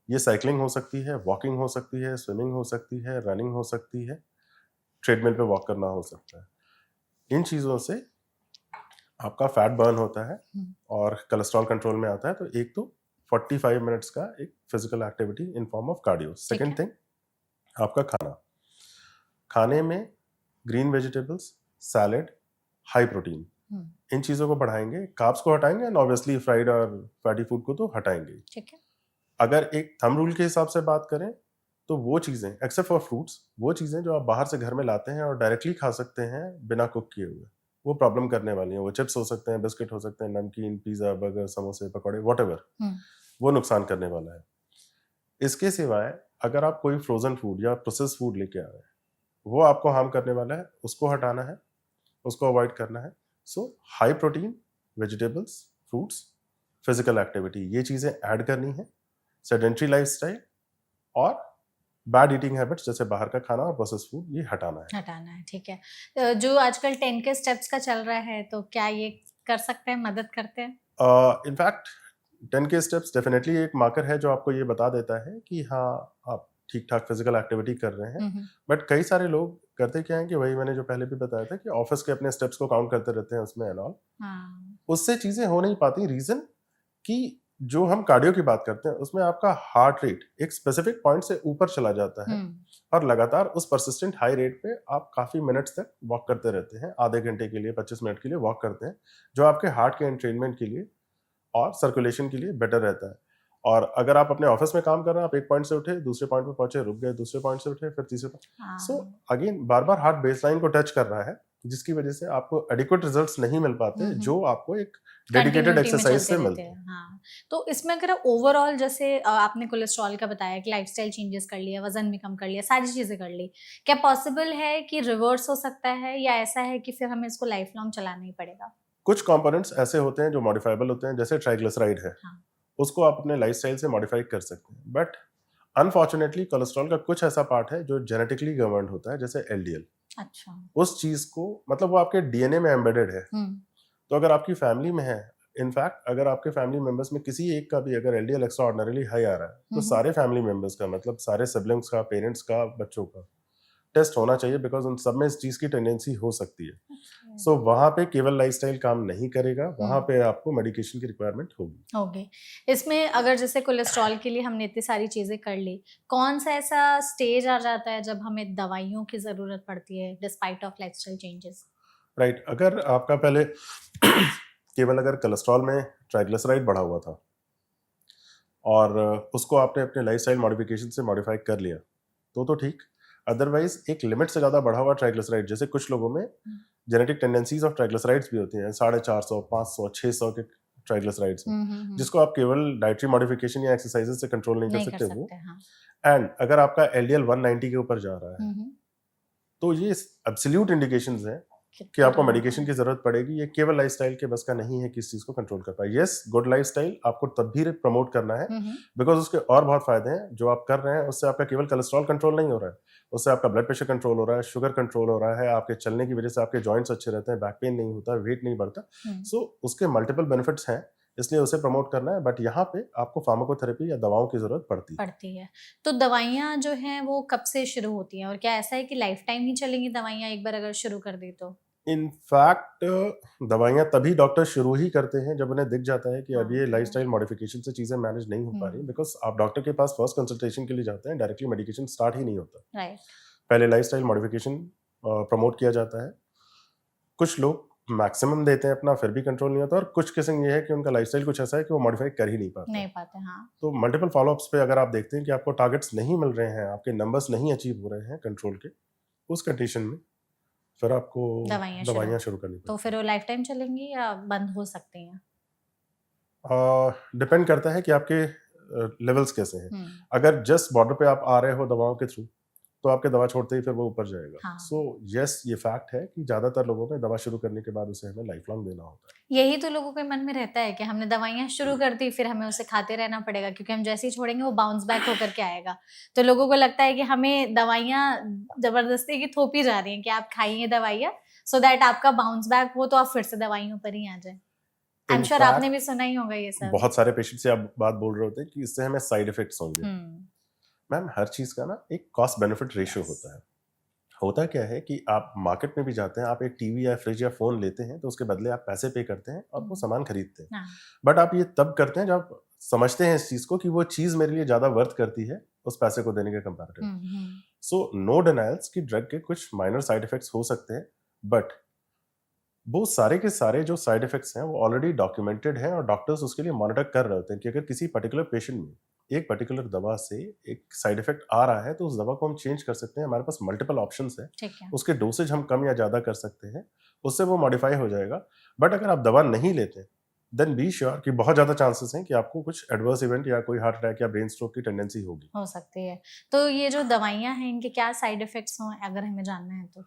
Speaker 2: ये साइकिलिंग हो सकती है, वॉकिंग हो सकती है, स्विमिंग हो सकती है, रनिंग हो सकती है, ट्रेडमिल पे वॉक करना हो सकता है। इन चीज़ों से आपका फैट बर्न होता है और कोलेस्ट्रॉल कंट्रोल में आता है। तो एक तो 45 मिनट्स का एक physical activity in form of cardio. Second thing आपका खाने में green vegetables, salad, high protein, इन चीज़ों को बढ़ाएंगे। कार्ब्स को हटाएंगे एंड ऑब्वियसली फ्राइड और फैटी फूड को तो हटाएंगे।
Speaker 1: ठीक है।
Speaker 2: अगर एक थंब रूल के हिसाब से बात करें तो वो चीज़ें एक्सेप्ट फॉर फ्रूट्स, वो चीज़ें जो आप बाहर से घर में लाते हैं और डायरेक्टली खा सकते हैं बिना कुक किए हुए, वो प्रॉब्लम करने वाली हैं। वो चिप्स हो सकते हैं, बिस्किट हो सकते हैं, नमकीन, पिज़्ज़ा, बर्गर, समोसे, पकौड़े, व्हाटएवर, वो नुकसान करने वाला है। इसके सिवाय अगर आप कोई फ्रोजन फूड या प्रोसेस फूड लेके आ रहे हैं वो आपको हार्म करने वाला है, उसको हटाना है, उसको अवॉइड करना है। So high protein, vegetables, fruits, physical activity, ये चीज़ें ऐड करनी है। सेडेंट्री लाइफस्टाइल और बैड ईटिंग हैबिट्स जैसे बाहर का खाना और प्रोसेस फूड, ये हटाना है।
Speaker 1: ठीक है। जो आजकल 10 के स्टेप्स का चल रहा है तो क्या ये कर सकते हैं, मदद करते हैं?
Speaker 2: इनफैक्ट 10 के स्टेप्स डेफिनेटली एक मार्कर है जो आपको ये बता देता है कि हाँ आप ठीक ठाक फिजिकल एक्टिविटी कर रहे हैं। बट कई सारे लोग करते क्या है कि वही मैंने जो पहले भी बताया था कि ऑफिस के अपने स्टेप्स को काउंट करते रहते हैं उसमें एंड ऑल। उससे चीजें हो नहीं पाती। रीजन कि जो हम कार्डियो की बात करते हैं उसमें आपका हार्ट रेट एक स्पेसिफिक पॉइंट से ऊपर चला जाता है और लगातार उस परसिस्टेंट हाई रेट पे आप काफी मिनट्स तक वॉक करते रहते हैं। आधे घंटे के लिए, 25 मिनट के लिए वॉक करते हैं, जो आपके हार्ट के एंट्रेनमेंट के लिए और सर्कुलेशन के लिए बेटर रहता है। और अगर आप अपने ऑफिस में काम कर रहे हैं, आप एक पॉइंट से उठे, दूसरे पॉइंट पे पहुंचे, रुक गए, दूसरे पॉइंट से उठे, फिर तीसरे पॉइंट। सो अगेन बार बार हार्ट बेसलाइन को टच कर रहा है, जिसकी वजह से आपको एडिक्वेट रिजल्ट्स नहीं मिल पाते जो आपको एक डेडिकेटेड एक्सरसाइज से मिलते हैं।
Speaker 1: हाँ। तो इसमें अगर ओवरऑल जैसे आपने कोलेस्ट्रॉल का बताया कि लाइफस्टाइल चेंजेस कर लिया, वजन भी कम कर लिया, सारी चीजें कर ली, क्या पॉसिबल है कि रिवर्स हो सकता है या ऐसा है कि फिर हमें इसको लाइफ लॉन्ग चलाना ही पड़ेगा?
Speaker 2: कुछ कंपोनेंट्स ऐसे होते हैं जो मॉडिफाइबल होते हैं, जैसे ट्राइग्लिसराइड है। उसको आप अपने लाइफस्टाइल से मॉडिफाई कर सकते हैं। बट अनफॉर्चुनेटली कोलेस्ट्रॉल का कुछ ऐसा पार्ट है जो जेनेटिकली गवर्नड होता है, जैसे एलडीएल।
Speaker 1: अच्छा।
Speaker 2: उस चीज को मतलब वो आपके डीएनए में एम्बेडेड है। तो अगर आपकी फैमिली में है, इनफैक्ट अगर आपके फैमिली मेंबर्स में किसी एक का भी अगर एलडीएल एक्स्ट्राऑर्डिनरीली हाई आ रहा है तो सारे फैमिली मेंबर्स का, मतलब सारे सिबलिंग्स का, पेरेंट्स का, बच्चों का टेस्ट होना चाहिए, बिकॉज उन सब में इस चीज की टेंडेंसी हो सकती है। सो वहां पे केवल लाइफस्टाइल काम नहीं करेगा, वहां पे आपको मेडिकेशन की रिक्वायरमेंट होगी।
Speaker 1: इसमें अगर जैसे कोलेस्ट्रॉल के लिए हमने इतनी सारी चीजें कर ली, कौन सा ऐसा स्टेज आ जाता है जब हमें दवाइयों की जरूरत पड़ती है despite of lifestyle changes?
Speaker 2: Right. अगर आपका पहले केवल अगर कोलेस्ट्रॉल में ट्राइग्लिसराइड बढ़ा हुआ था और उसको आपने अपने लाइफस्टाइल मॉडिफिकेशन से मॉडिफाई कर लिया तो ठीक। अदरवाइज एक लिमिट से ज्यादा बढ़ा हुआ ट्राइग्लिसराइड, जैसे कुछ लोगों में जेनेटिक टेंडेंसीज ऑफ ट्राइग्लिसराइड्स भी होती हैं, 450, 500, 600 के ट्राइग्लिसराइड्स हैं, जिसको आप केवल डाइटरी मॉडिफिकेशन या एक्सरसाइजेस से कंट्रोल नहीं कर सकते वो। एंड अगर आपका एलडीएल 190 के ऊपर जा रहा है तो ये एब्सोल्यूट इंडिकेशंस हैं कि आपको मेडिकेशन की जरूरत पड़ेगी। ये केवल लाइफस्टाइल के बस का नहीं है कि इस चीज को कंट्रोल कर पाए। यस, गुड लाइफस्टाइल आपको तब भी प्रमोट करना है बिकॉज उसके और बहुत फायदे हैं। जो आप कर रहे हैं उससे आपका केवल कोलेस्ट्रॉल कंट्रोल नहीं हो रहा है, उससे आपका ब्लड प्रेशर कंट्रोल हो रहा है, शुगर कंट्रोल हो रहा है, आपके चलने की वजह से आपके जॉइंट्स अच्छे रहते हैं, बैक पेन नहीं होता, वेट नहीं बढ़ता। सो उसके मल्टीपल बेनिफिट्स हैं, इसलिए उसे प्रमोट करना है। बट यहाँ पे आपको फार्माकोथेरेपी या दवाओं की जरूरत पड़ती है।
Speaker 1: तो दवाइयाँ जो हैं वो कब से शुरू होती हैं और क्या ऐसा है कि लाइफ टाइम ही चलेंगी दवाइयाँ एक बार अगर शुरू कर दी तो?
Speaker 2: इनफैक्ट दवाइयाँ तभी डॉक्टर शुरू ही करते हैं जब उन्हें दिख जाता है कि अब
Speaker 1: हाँ,
Speaker 2: ये
Speaker 1: हाँ।
Speaker 2: लाइफस्टाइल मॉडिफिकेशन से चीज़ें मैनेज नहीं हो पा रही,
Speaker 1: हम्म,
Speaker 2: बिकॉज आप डॉक्टर के पास फर्स्ट कंसल्टेशन के लिए जाते हैं, डायरेक्टली मेडिकेशन स्टार्ट ही नहीं होता,
Speaker 1: राइट।
Speaker 2: पहले लाइफस्टाइल मॉडिफिकेशन प्रमोट किया जाता है। कुछ लोग मैक्सिमम देते हैं अपना, फिर भी कंट्रोल नहीं होता, और कुछ किस्म ये है कि उनका लाइफस्टाइल कुछ ऐसा है कि वो मॉडिफाई कर ही नहीं पाते।
Speaker 1: नहीं पाते, हाँ।
Speaker 2: तो मल्टीपल फॉलोअप्स पे अगर आप देखते हैं कि आपको टारगेट्स नहीं मिल रहे हैं, आपके नंबर्स नहीं अचीव हो रहे हैं कंट्रोल के, उस कंडीशन में फिर आपको दवाइयाँ शुरू करनी
Speaker 1: तो
Speaker 2: पड़ती
Speaker 1: फिर वो लाइफ टाइम चलेंगी या बंद हो सकती हैं?
Speaker 2: हैं। डिपेंड करता है कि आपके लेवल्स कैसे हैं।
Speaker 1: हम्म,
Speaker 2: अगर जस्ट बॉर्डर पे आप आ रहे हो दवाओं के थ्रू, तो आपके दवा छोड़ते ही फिर वो ऊपर जाएगा।
Speaker 1: हाँ।
Speaker 2: सो यस, ये फैक्ट है कि ज़्यादातर लोगों में दवा शुरू करने के बाद उसे हमें लाइफ लॉन्ग देना होता है।
Speaker 1: यही तो लोगों के मन में रहता है कि हमने दवाइयाँ शुरू कर दी, फिर हमें उसे खाते रहना पड़ेगा, क्योंकि हम जैसे ही छोड़ेंगे वो बाउंस बैक होकर के आएगा। तो लोगों को लगता है कि हमें दवाइयाँ ज़बरदस्ती की थोपी जा रही हैं कि आप खाइए दवाइयाँ, सो दैट आपका बाउंस बैक हो तो आप फिर से दवाइयों पर ही आ जाएँ। आई एम श्योर आपने भी सुना ही होगा ये सब।
Speaker 2: बहुत सारे पेशेंट से आप बात बोल रहे होते हैं कि इससे हमें साइड इफेक्ट्स होंगे।
Speaker 1: हुँ,
Speaker 2: मैम, हर चीज़ का ना एक कॉस्ट बेनिफिट रेशियो
Speaker 1: यस।
Speaker 2: होता है। होता क्या है कि आप मार्केट में भी जाते हैं, आप एक टीवी या फ्रिज या फ़ोन लेते हैं, तो उसके बदले आप पैसे पे करते हैं और वो सामान खरीदते हैं।
Speaker 1: हाँ,
Speaker 2: बट आप ये तब करते हैं जब आप समझते हैं इस चीज़ को कि वो चीज़ मेरे लिए ज़्यादा वर्थ करती है उस पैसे को देने के कंपैरेटिव।
Speaker 1: हुँ।
Speaker 2: सो नो डिनायल्स कि ड्रग के कुछ माइनर साइड इफेक्ट्स हो सकते हैं, बट वो सारे के सारे जो साइड इफेक्ट्स हैं वो ऑलरेडी डॉक्यूमेंटेड हैं, और डॉक्टर्स उसके लिए मॉनिटर कर रहे होते हैं कि अगर किसी पर्टिकुलर पेशेंट में एक पर्टिकुलर दवा से एक साइड इफेक्ट आ रहा है तो उस दवा को हम चेंज कर सकते हैं। हमारे पास मल्टीपल ऑप्शंस है,
Speaker 1: ठीक है।
Speaker 2: उसके डोसेज हम कम या ज़्यादा कर सकते हैं, उससे वो मॉडिफाई हो जाएगा। बट अगर आप दवा नहीं लेते, देन बी श्योर कि बहुत ज़्यादा चांसेस हैं कि आपको कुछ एडवर्स इवेंट या कोई हार्ट अटैक या ब्रेन स्ट्रोक की टेंडेंसी होगी।
Speaker 1: हो सकती है। तो ये जो दवाइयाँ हैं इनके क्या साइड इफ़ेक्ट्स हों अगर हमें जानना है तो?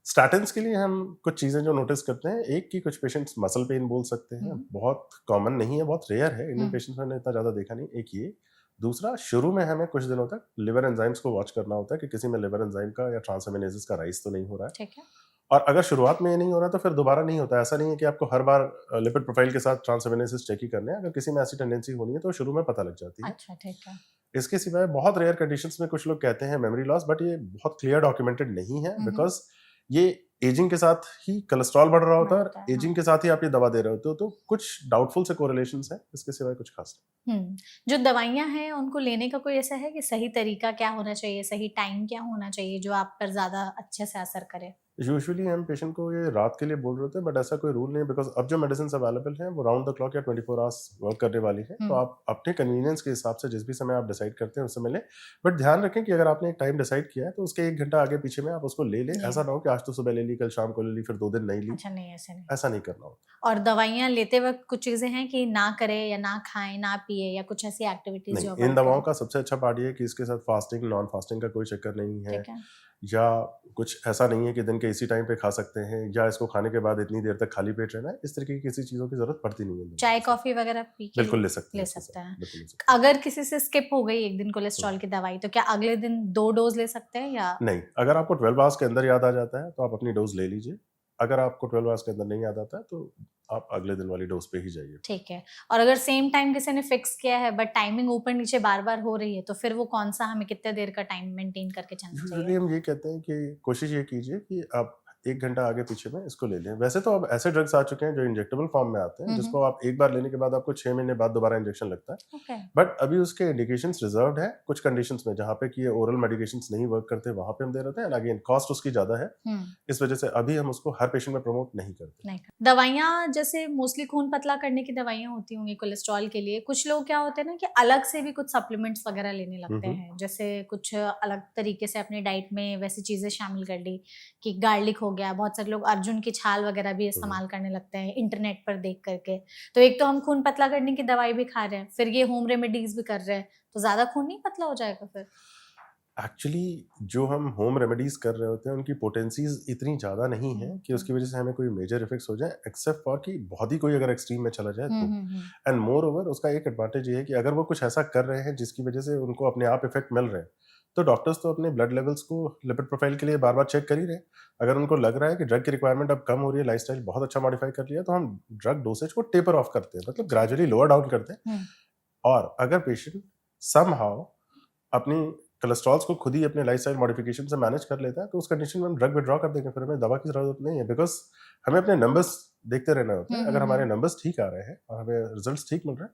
Speaker 2: स्टैटिन्स के लिए हम कुछ चीज़ें जो नोटिस करते हैं, एक की कुछ पेशेंट्स मसल पेन बोल सकते हैं,
Speaker 1: हुँ,
Speaker 2: बहुत कॉमन नहीं है, बहुत रेयर है, इंडियन
Speaker 1: हुँ,
Speaker 2: पेशेंट्स में इतना ज़्यादा देखा नहीं, एक ये। दूसरा, शुरू में हमें कुछ दिनों तक लिवर एंजाइम्स को वॉच करना होता है कि किसी में लिवर एंजाइम का या ट्रांसएमिनेसेस का राइज़ तो नहीं हो रहा है।
Speaker 1: ठीक है।
Speaker 2: और अगर शुरुआत में ये नहीं हो रहा तो फिर दोबारा नहीं होता है। ऐसा नहीं है कि आपको हर बार लिपिड प्रोफाइल के साथ ट्रांसएमिनेसेस चेक ही करने हैं, अगर किसी में ऐसी टेंडेंसी होनी है तो शुरू में पता लग जाती है।
Speaker 1: अच्छा, ठीक है।
Speaker 2: इसके सिवाय बहुत रेयर कंडीशंस में कुछ लोग कहते हैं मेमोरी लॉस, बट ये बहुत क्लियर डॉक्यूमेंटेड नहीं है,
Speaker 1: हुँ, हुँ।
Speaker 2: बिकॉज ये एजिंग के साथ ही कोलेस्ट्रॉल बढ़ रहा होता है
Speaker 1: बढ़ता
Speaker 2: और
Speaker 1: है,
Speaker 2: एजिंग
Speaker 1: हाँ।
Speaker 2: के साथ ही आप ये दवा दे रहे होते हो, तो कुछ डाउटफुल से कोरिलेशंस हैं, इसके सिवाय कुछ खास नहीं।
Speaker 1: हुँ। जो दवाइयाँ हैं उनको लेने का कोई ऐसा है कि सही तरीका क्या होना चाहिए, सही टाइम क्या होना चाहिए जो आप पर ज़्यादा अच्छे से असर करे?
Speaker 2: यूजुअली हम पेशेंट को ये रात के लिए बोल रहे होते हैं, बट ऐसा कोई रूल नहीं है, बिकॉज अब जो मेडिसिन अवेलेबल हैं वो राउंड द क्लॉक या 24 आवर्स वर्क करने वाली है, तो
Speaker 1: हुँ,
Speaker 2: आप अपने कन्वीनियंस के हिसाब से जिस भी समय आप डिसाइड करते हैं उस समय लें। बट ध्यान रखें कि अगर आपने एक टाइम डिसाइड किया है तो उसके 1 घंटा आगे पीछे में आप उसको ले लें।
Speaker 1: ये
Speaker 2: ऐसा ना हो कि आज तो सुबह ले ली, कल शाम को ले ली, फिर 2 दिन नहीं ली,
Speaker 1: अच्छा नहीं ऐसे नहीं।
Speaker 2: ऐसा नहीं करना होता।
Speaker 1: और दवाइयाँ लेते वक़्त कुछ चीज़ें हैं कि ना करें या ना खाएँ, ना पिएँ या कुछ ऐसी एक्टिविटीज़
Speaker 2: नहीं,
Speaker 1: जो
Speaker 2: इन
Speaker 1: अवॉइड
Speaker 2: दवाओं
Speaker 1: करें?
Speaker 2: का सबसे अच्छा पार्ट ये है कि इसके साथ फास्टिंग, नॉन फास्टिंग का कोई चक्कर नहीं है,
Speaker 1: ठीक है।
Speaker 2: या कुछ ऐसा नहीं है कि दिन के इसी टाइम पे खा सकते हैं, या इसको खाने के बाद इतनी देर तक खाली पेट रहना है, इस तरीके की किसी चीज़ों की ज़रूरत पड़ती नहीं है इन दवाओं
Speaker 1: चाय,
Speaker 2: से।
Speaker 1: कॉफ़ी वग़ैरह पी के
Speaker 2: बिल्कुल ले सकते हैं
Speaker 1: ले
Speaker 2: इसके
Speaker 1: सकते
Speaker 2: साथ,
Speaker 1: हैं।
Speaker 2: बिल्कुल ले सकते हैं।
Speaker 1: अगर किसी से स्किप हो गई एक दिन कोलेस्ट्रॉल की दवाई, तो क्या अगले दिन 2 डोज़ ले सकते हैं या?
Speaker 2: नहीं, अगर आपको 12 आवर्स के अंदर याद आ जाता है, तो आप अपनी डोज़ ले लीजिए। अगर आपको 12 आवर्स के अंदर नहीं याद आता है, तो आप अगले दिन वाली डोज़ पे ही जाइए।
Speaker 1: ठीक है। और अगर सेम टाइम किसी ने फिक्स किया है बट टाइमिंग ऊपर-नीचे बार-बार हो रही है, तो फिर वो कौन-सा हमें कितने देर का टाइम मेंटेन करके चलना
Speaker 2: यूजुअली
Speaker 1: चाहिए?
Speaker 2: हम ये कहते हैं कि कोशिश ये कीजिए कि आप 1 घंटा आगे पीछे में इसको ले लें। वैसे तो अब ऐसे ड्रग्स आ चुके हैं जो इंजेक्टेबल फॉर्म में आते हैं,
Speaker 1: हुँ,
Speaker 2: जिसको
Speaker 1: हुँ।
Speaker 2: आप एक बार लेने के बाद आपको 6 महीने बाद दोबारा इंजेक्शन लगता है।
Speaker 1: ओके।
Speaker 2: बट अभी उसके इंडिकेशंस रिजर्व्ड है कुछ कंडीशंस में, जहाँ पे कि ये ओरल मेडिकेशंस नहीं वर्क करते, वहाँ पे हम दे रहे हैं, एंड अगेन कॉस्ट उसकी ज़्यादा है।
Speaker 1: हुँ।
Speaker 2: इस वजह से अभी हम उसको हर पेशेंट में प्रमोट नहीं करते।
Speaker 1: नहीं कर दवाइयाँ जैसे मोस्टली खून पतला करने की दवाइयाँ होती होंगी कोलेस्ट्रॉल के लिए। कुछ लोग क्या होते हैं ना कि अलग से भी कुछ सप्लीमेंट्स वगैरह लेने लगते
Speaker 2: हुँ।
Speaker 1: हैं। जैसे कुछ अलग तरीके से अपनी डाइट में वैसी चीज़ें शामिल कर ली कि गार्लिक हो गया, बहुत सारे लोग अर्जुन की छाल वगैरह भी
Speaker 2: हुँ।
Speaker 1: इस्तेमाल करने लगते हैं इंटरनेट पर देख कर के। तो एक तो हम खून पतला करने की दवाई भी खा रहे हैं, फिर ये होम रेमेडीज़ भी कर रहे हैं, तो ज़्यादा खून नहीं पतला हो जाएगा फिर?
Speaker 2: एक्चुअली जो हम होम रेमेडीज़ कर रहे होते हैं, उनकी पोटेंसीज़ इतनी ज़्यादा नहीं है कि उसकी वजह से हमें कोई मेजर इफ़ेक्ट्स हो जाए, एक्सेप्ट फॉर कि बहुत ही कोई अगर एक्सट्रीम में चला जाए
Speaker 1: हुँ,
Speaker 2: तो।
Speaker 1: हुँ, हुँ।
Speaker 2: एंड मोर ओवर उसका एक एडवांटेज ये है कि अगर वो कुछ ऐसा कर रहे हैं जिसकी वजह से उनको अपने आप इफ़ेक्ट मिल रहे हैं, तो डॉक्टर्स तो अपने ब्लड लेवल्स को लिपिड प्रोफाइल के लिए बार-बार चेक कर ही रहे हैं। अगर उनको लग रहा है कि ड्रग की रिक्वायरमेंट अब कम हो रही है, लाइफ़स्टाइल बहुत अच्छा मॉडिफ़ाई कर लिया, तो हम ड्रग डोसेज को टेपर ऑफ करते हैं, मतलब ग्रेजुअली लोअर डाउन करते हैं।
Speaker 1: हुँ।
Speaker 2: और अगर पेशेंट समहाउ अपनी कोलेस्ट्रॉल्स को खुद ही अपने लाइफस्टाइल मॉडिफिकेशन से मैनेज कर लेता है, तो उस कंडीशन में हम ड्रग विड्रॉ कर देंगे, फिर हमें दवा की जरूरत नहीं है, बिकॉज हमें अपने नंबर्स देखते रहना होता है। अगर हमारे नंबर्स ठीक आ रहे हैं और हमें रिजल्ट्स ठीक मिल रहे हैं,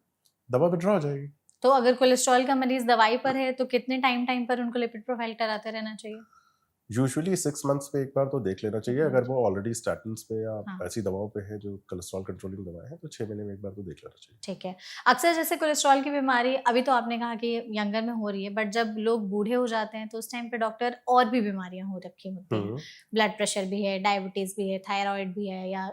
Speaker 2: दवा विड्रॉ हो जाएगी।
Speaker 1: तो अगर कोलेस्ट्रॉल का मरीज दवाई पर है तो कितने टाइम पर उनको लिपिड प्रोफाइल कराते रहना चाहिए?
Speaker 2: यूजुअली 6 मंथ्स पे एक बार तो देख लेना चाहिए। अगर वो ऑलरेडी स्टैटिन्स पे या
Speaker 1: हाँ।
Speaker 2: ऐसी दवाओं पे है जो कोलेस्ट्रॉल कंट्रोलिंग दवाएं हैं, तो 6 महीने में एक बार तो देख लेना चाहिए।
Speaker 1: ठीक है। अक्सर जैसे कोलेस्ट्रॉल की बीमारी अभी तो आपने कहा कि यंगर में हो रही है, बट जब लोग बूढ़े हो जाते हैं तो उस टाइम पे डॉक्टर और भी बीमारियां हो रखी होती हैं। ब्लड प्रेशर भी है, डायबिटीज भी है, थायराइड भी है, या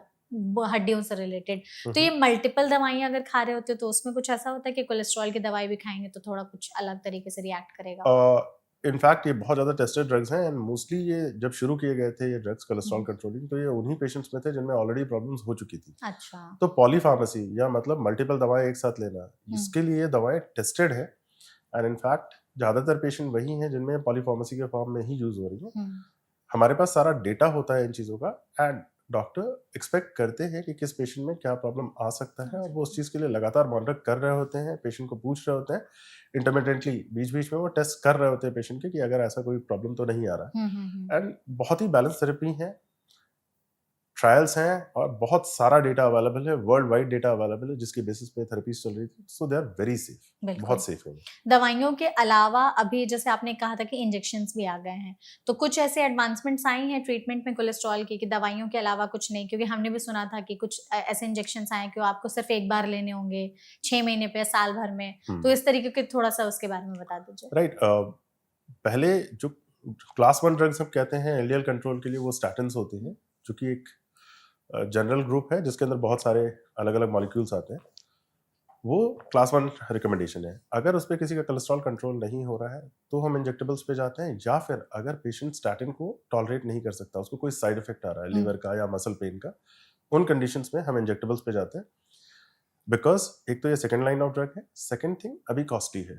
Speaker 1: हड्डियों से रिलेटेड। तो ये मल्टीपल दवाइयां अगर खा रहे होते हैं तो उसमें कुछ ऐसा होता है कि कोलेस्ट्रॉल की दवाई भी खाएंगे तो थोड़ा कुछ अलग तरीके से रिएक्ट करेगा?
Speaker 2: इनफैक्ट ये बहुत ज़्यादा टेस्टेड ड्रग्स हैं, एंड मोस्टली ये जब शुरू किए गए थे ये ड्रग्स कोलेस्ट्रॉल कंट्रोलिंग, तो ये उन्हीं पेशेंट्स में थे जिनमें ऑलरेडी प्रॉब्लम्स हो चुकी थी।
Speaker 1: अच्छा।
Speaker 2: तो पॉलीफार्मेसी या मतलब मल्टीपल दवाएं एक साथ लेना, इसके लिए ये दवाएं टेस्टेड है, एंड इनफैक्ट ज़्यादातर पेशेंट वही हैं जिनमें पॉलीफार्मेसी के फॉर्म में ही यूज हो रही है। हमारे पास सारा डेटा होता है इन चीज़ों का, एंड डॉक्टर एक्सपेक्ट करते हैं कि किस पेशेंट में क्या प्रॉब्लम आ सकता है, और वो उस चीज़ के लिए लगातार मॉनिटर कर रहे होते हैं, पेशेंट को पूछ रहे होते हैं इंटरमिटेंटली, बीच बीच में वो टेस्ट कर रहे होते हैं पेशेंट के कि अगर ऐसा कोई प्रॉब्लम तो नहीं आ रहा है। एंड बहुत ही बैलेंस थेरेपी है, ट्रायल्स हैं, और बहुत सारा डेटा अवेलेबल है, वर्ल्ड वाइड डेटा अवेलेबल है जिसकी बेसिस पे थेरेपीज चल रही थी, सो दे आर वेरी सेफ, बहुत सेफ है।
Speaker 1: दवाइयों के अलावा अभी जैसे आपने कहा था कि इंजेक्शंस भी आ गए हैं, तो कुछ ऐसे एडवांसमेंट्स आई हैं ट्रीटमेंट में कोलेस्ट्रॉल की कि दवाइयों के अलावा कुछ नहीं? क्योंकि हमने भी सुना था कि कुछ ऐसे इंजेक्शंस आए कि आपको सिर्फ एक बार लेने होंगे 6 महीने पे, साल भर में, तो इस तरीके के थोड़ा सा उसके बारे में बता दीजिए।
Speaker 2: राइट, पहले जो क्लास 1 ड्रग्स हम कहते हैं एलडीएल कंट्रोल के लिए, वो स्टैटिन्स होती हैं, जो कि एक जनरल ग्रुप है जिसके अंदर बहुत सारे अलग अलग मॉलिक्यूल्स आते हैं। वो क्लास 1 रिकमेंडेशन है। अगर उस पर किसी का कोलेस्ट्रॉल कंट्रोल नहीं हो रहा है तो हम इंजेक्टेबल्स पे जाते हैं, या फिर अगर पेशेंट स्टैटिन को टॉलरेट नहीं कर सकता, उसको कोई साइड इफेक्ट आ रहा है लीवर का या मसल पेन का, उन कंडीशंस में हम इंजेक्टेबल्स पे जाते हैं, बिकॉज एक तो ये सेकंड लाइन ऑफ ड्रग है, सेकंड थिंग अभी कॉस्टली है।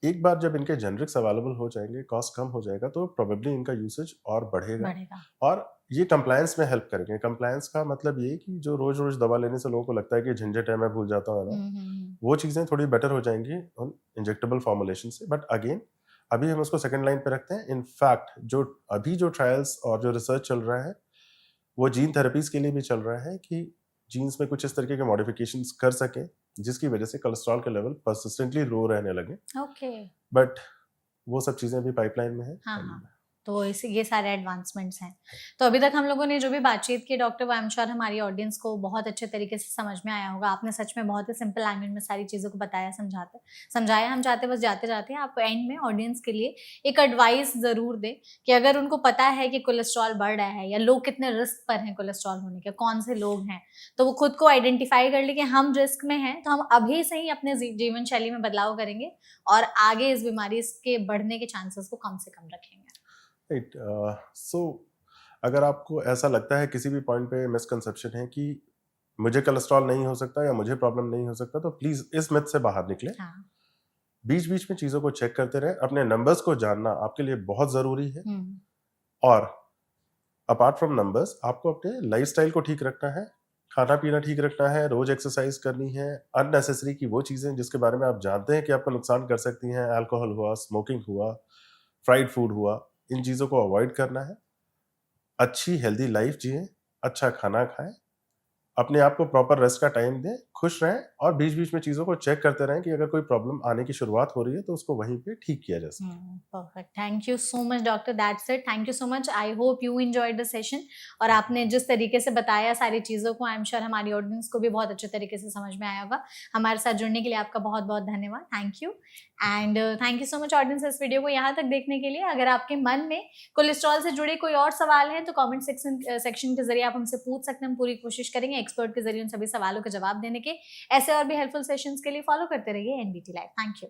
Speaker 2: एक बार जब इनके जेनरिक्स अवेलेबल हो जाएंगे, कॉस्ट कम हो जाएगा, तो प्रोबेबली इनका यूसेज और बढ़ेगा। और ये कंप्लायंस में हेल्प करेंगे। कंप्लायंस का मतलब ये कि जो रोज रोज दवा लेने से लोगों को लगता है कि झंझट है, मैं भूल जाता हूँ ना, वो चीजें थोड़ी बेटर हो जाएंगी उन इंजेक्टेबल फॉर्मुलेशन से। बट अगेन अभी हम उसको सेकंड लाइन पे रखते हैं। इनफैक्ट जो अभी जो ट्रायल्स और जो रिसर्च चल रहा है वो जीन थेरेपीज के लिए भी चल रहा है कि जीन्स में कुछ इस तरीके के मॉडिफिकेशंस कर सके जिसकी वजह से कोलेस्ट्रॉल के लेवल परसिस्टेंटली लो रहने लगे। बट वो सब चीजें भी पाइपलाइन में है।
Speaker 1: तो ये सारे एडवांसमेंट्स हैं। तो अभी तक हम लोगों ने जो भी बातचीत की डॉक्टर, वो आई एम श्योर हमारी ऑडियंस को बहुत अच्छे तरीके से समझ में आया होगा। आपने सच में बहुत ही सिंपल लैंग्वेज में सारी चीज़ों को बताया, समझाया। हम चाहते बस जाते जाते आप एंड में ऑडियंस के लिए एक एडवाइस ज़रूर दें कि अगर उनको पता है कि कोलेस्ट्रॉल बढ़ रहा है या लोग कितने रिस्क पर हैं कोलेस्ट्रॉल होने के, कौन से लोग हैं, तो वो खुद को आइडेंटिफाई कर ले कि हम रिस्क में हैं, तो हम अभी से ही अपने जीवन शैली में बदलाव करेंगे और आगे इस बीमारी के बढ़ने के चांसेस को कम से कम रखेंगे।
Speaker 2: राइट, सो अगर आपको ऐसा लगता है किसी भी पॉइंट पे मिसकंसेप्शन है कि मुझे कोलेस्ट्रॉल नहीं हो सकता या मुझे प्रॉब्लम नहीं हो सकता, तो प्लीज इस मिथ से बाहर निकले। बीच बीच में चीजों को चेक करते रहे। अपने नंबर्स को जानना आपके लिए बहुत जरूरी है, और अपार्ट फ्रॉम नंबर्स आपको अपने लाइफस्टाइल को ठीक रखना है, खाना पीना ठीक रखना है, रोज एक्सरसाइज करनी है। अननेसेसरी की वो चीजें जिसके बारे में आप जानते हैं कि आपको नुकसान कर सकती हैं, अल्कोहल हुआ, स्मोकिंग हुआ, फ्राइड फूड हुआ, इन चीज़ों को अवॉइड करना है। अच्छी हेल्दी लाइफ जिए, अच्छा खाना खाएं, अपने आप को प्रॉपर रेस्ट का टाइम दें, खुश रहें, और बीच बीच में चीज़ों को चेक करते रहें कि अगर कोई प्रॉब्लम आने की शुरुआत हो रही है तो उसको वहीं पे ठीक किया जा सके।
Speaker 1: Perfect, thank you so much doctor, that's it. Thank you so much. I hope you enjoyed the session, और आपने जिस तरीके से बताया सारी चीज़ों को, आई एम श्योर हमारी ऑडियंस को भी बहुत अच्छे तरीके से समझ में आया होगा। हमारे साथ जुड़ने के लिए आपका बहुत बहुत धन्यवाद, thank you. And thank you so much audience इस वीडियो को यहाँ तक देखने के लिए। अगर आपके मन में कोलेस्ट्रॉल से जुड़े कोई और सवाल है तो कमेंट सेक्शन के जरिए आप हमसे पूछ सकते हैं। हम पूरी कोशिश करेंगे एक्सपर्ट के जरिए उन सभी सवालों के जवाब देने के। ऐसे और भी हेल्पफुल सेशंस के लिए फॉलो करते रहिए एनबीटी लाइव। Thank you.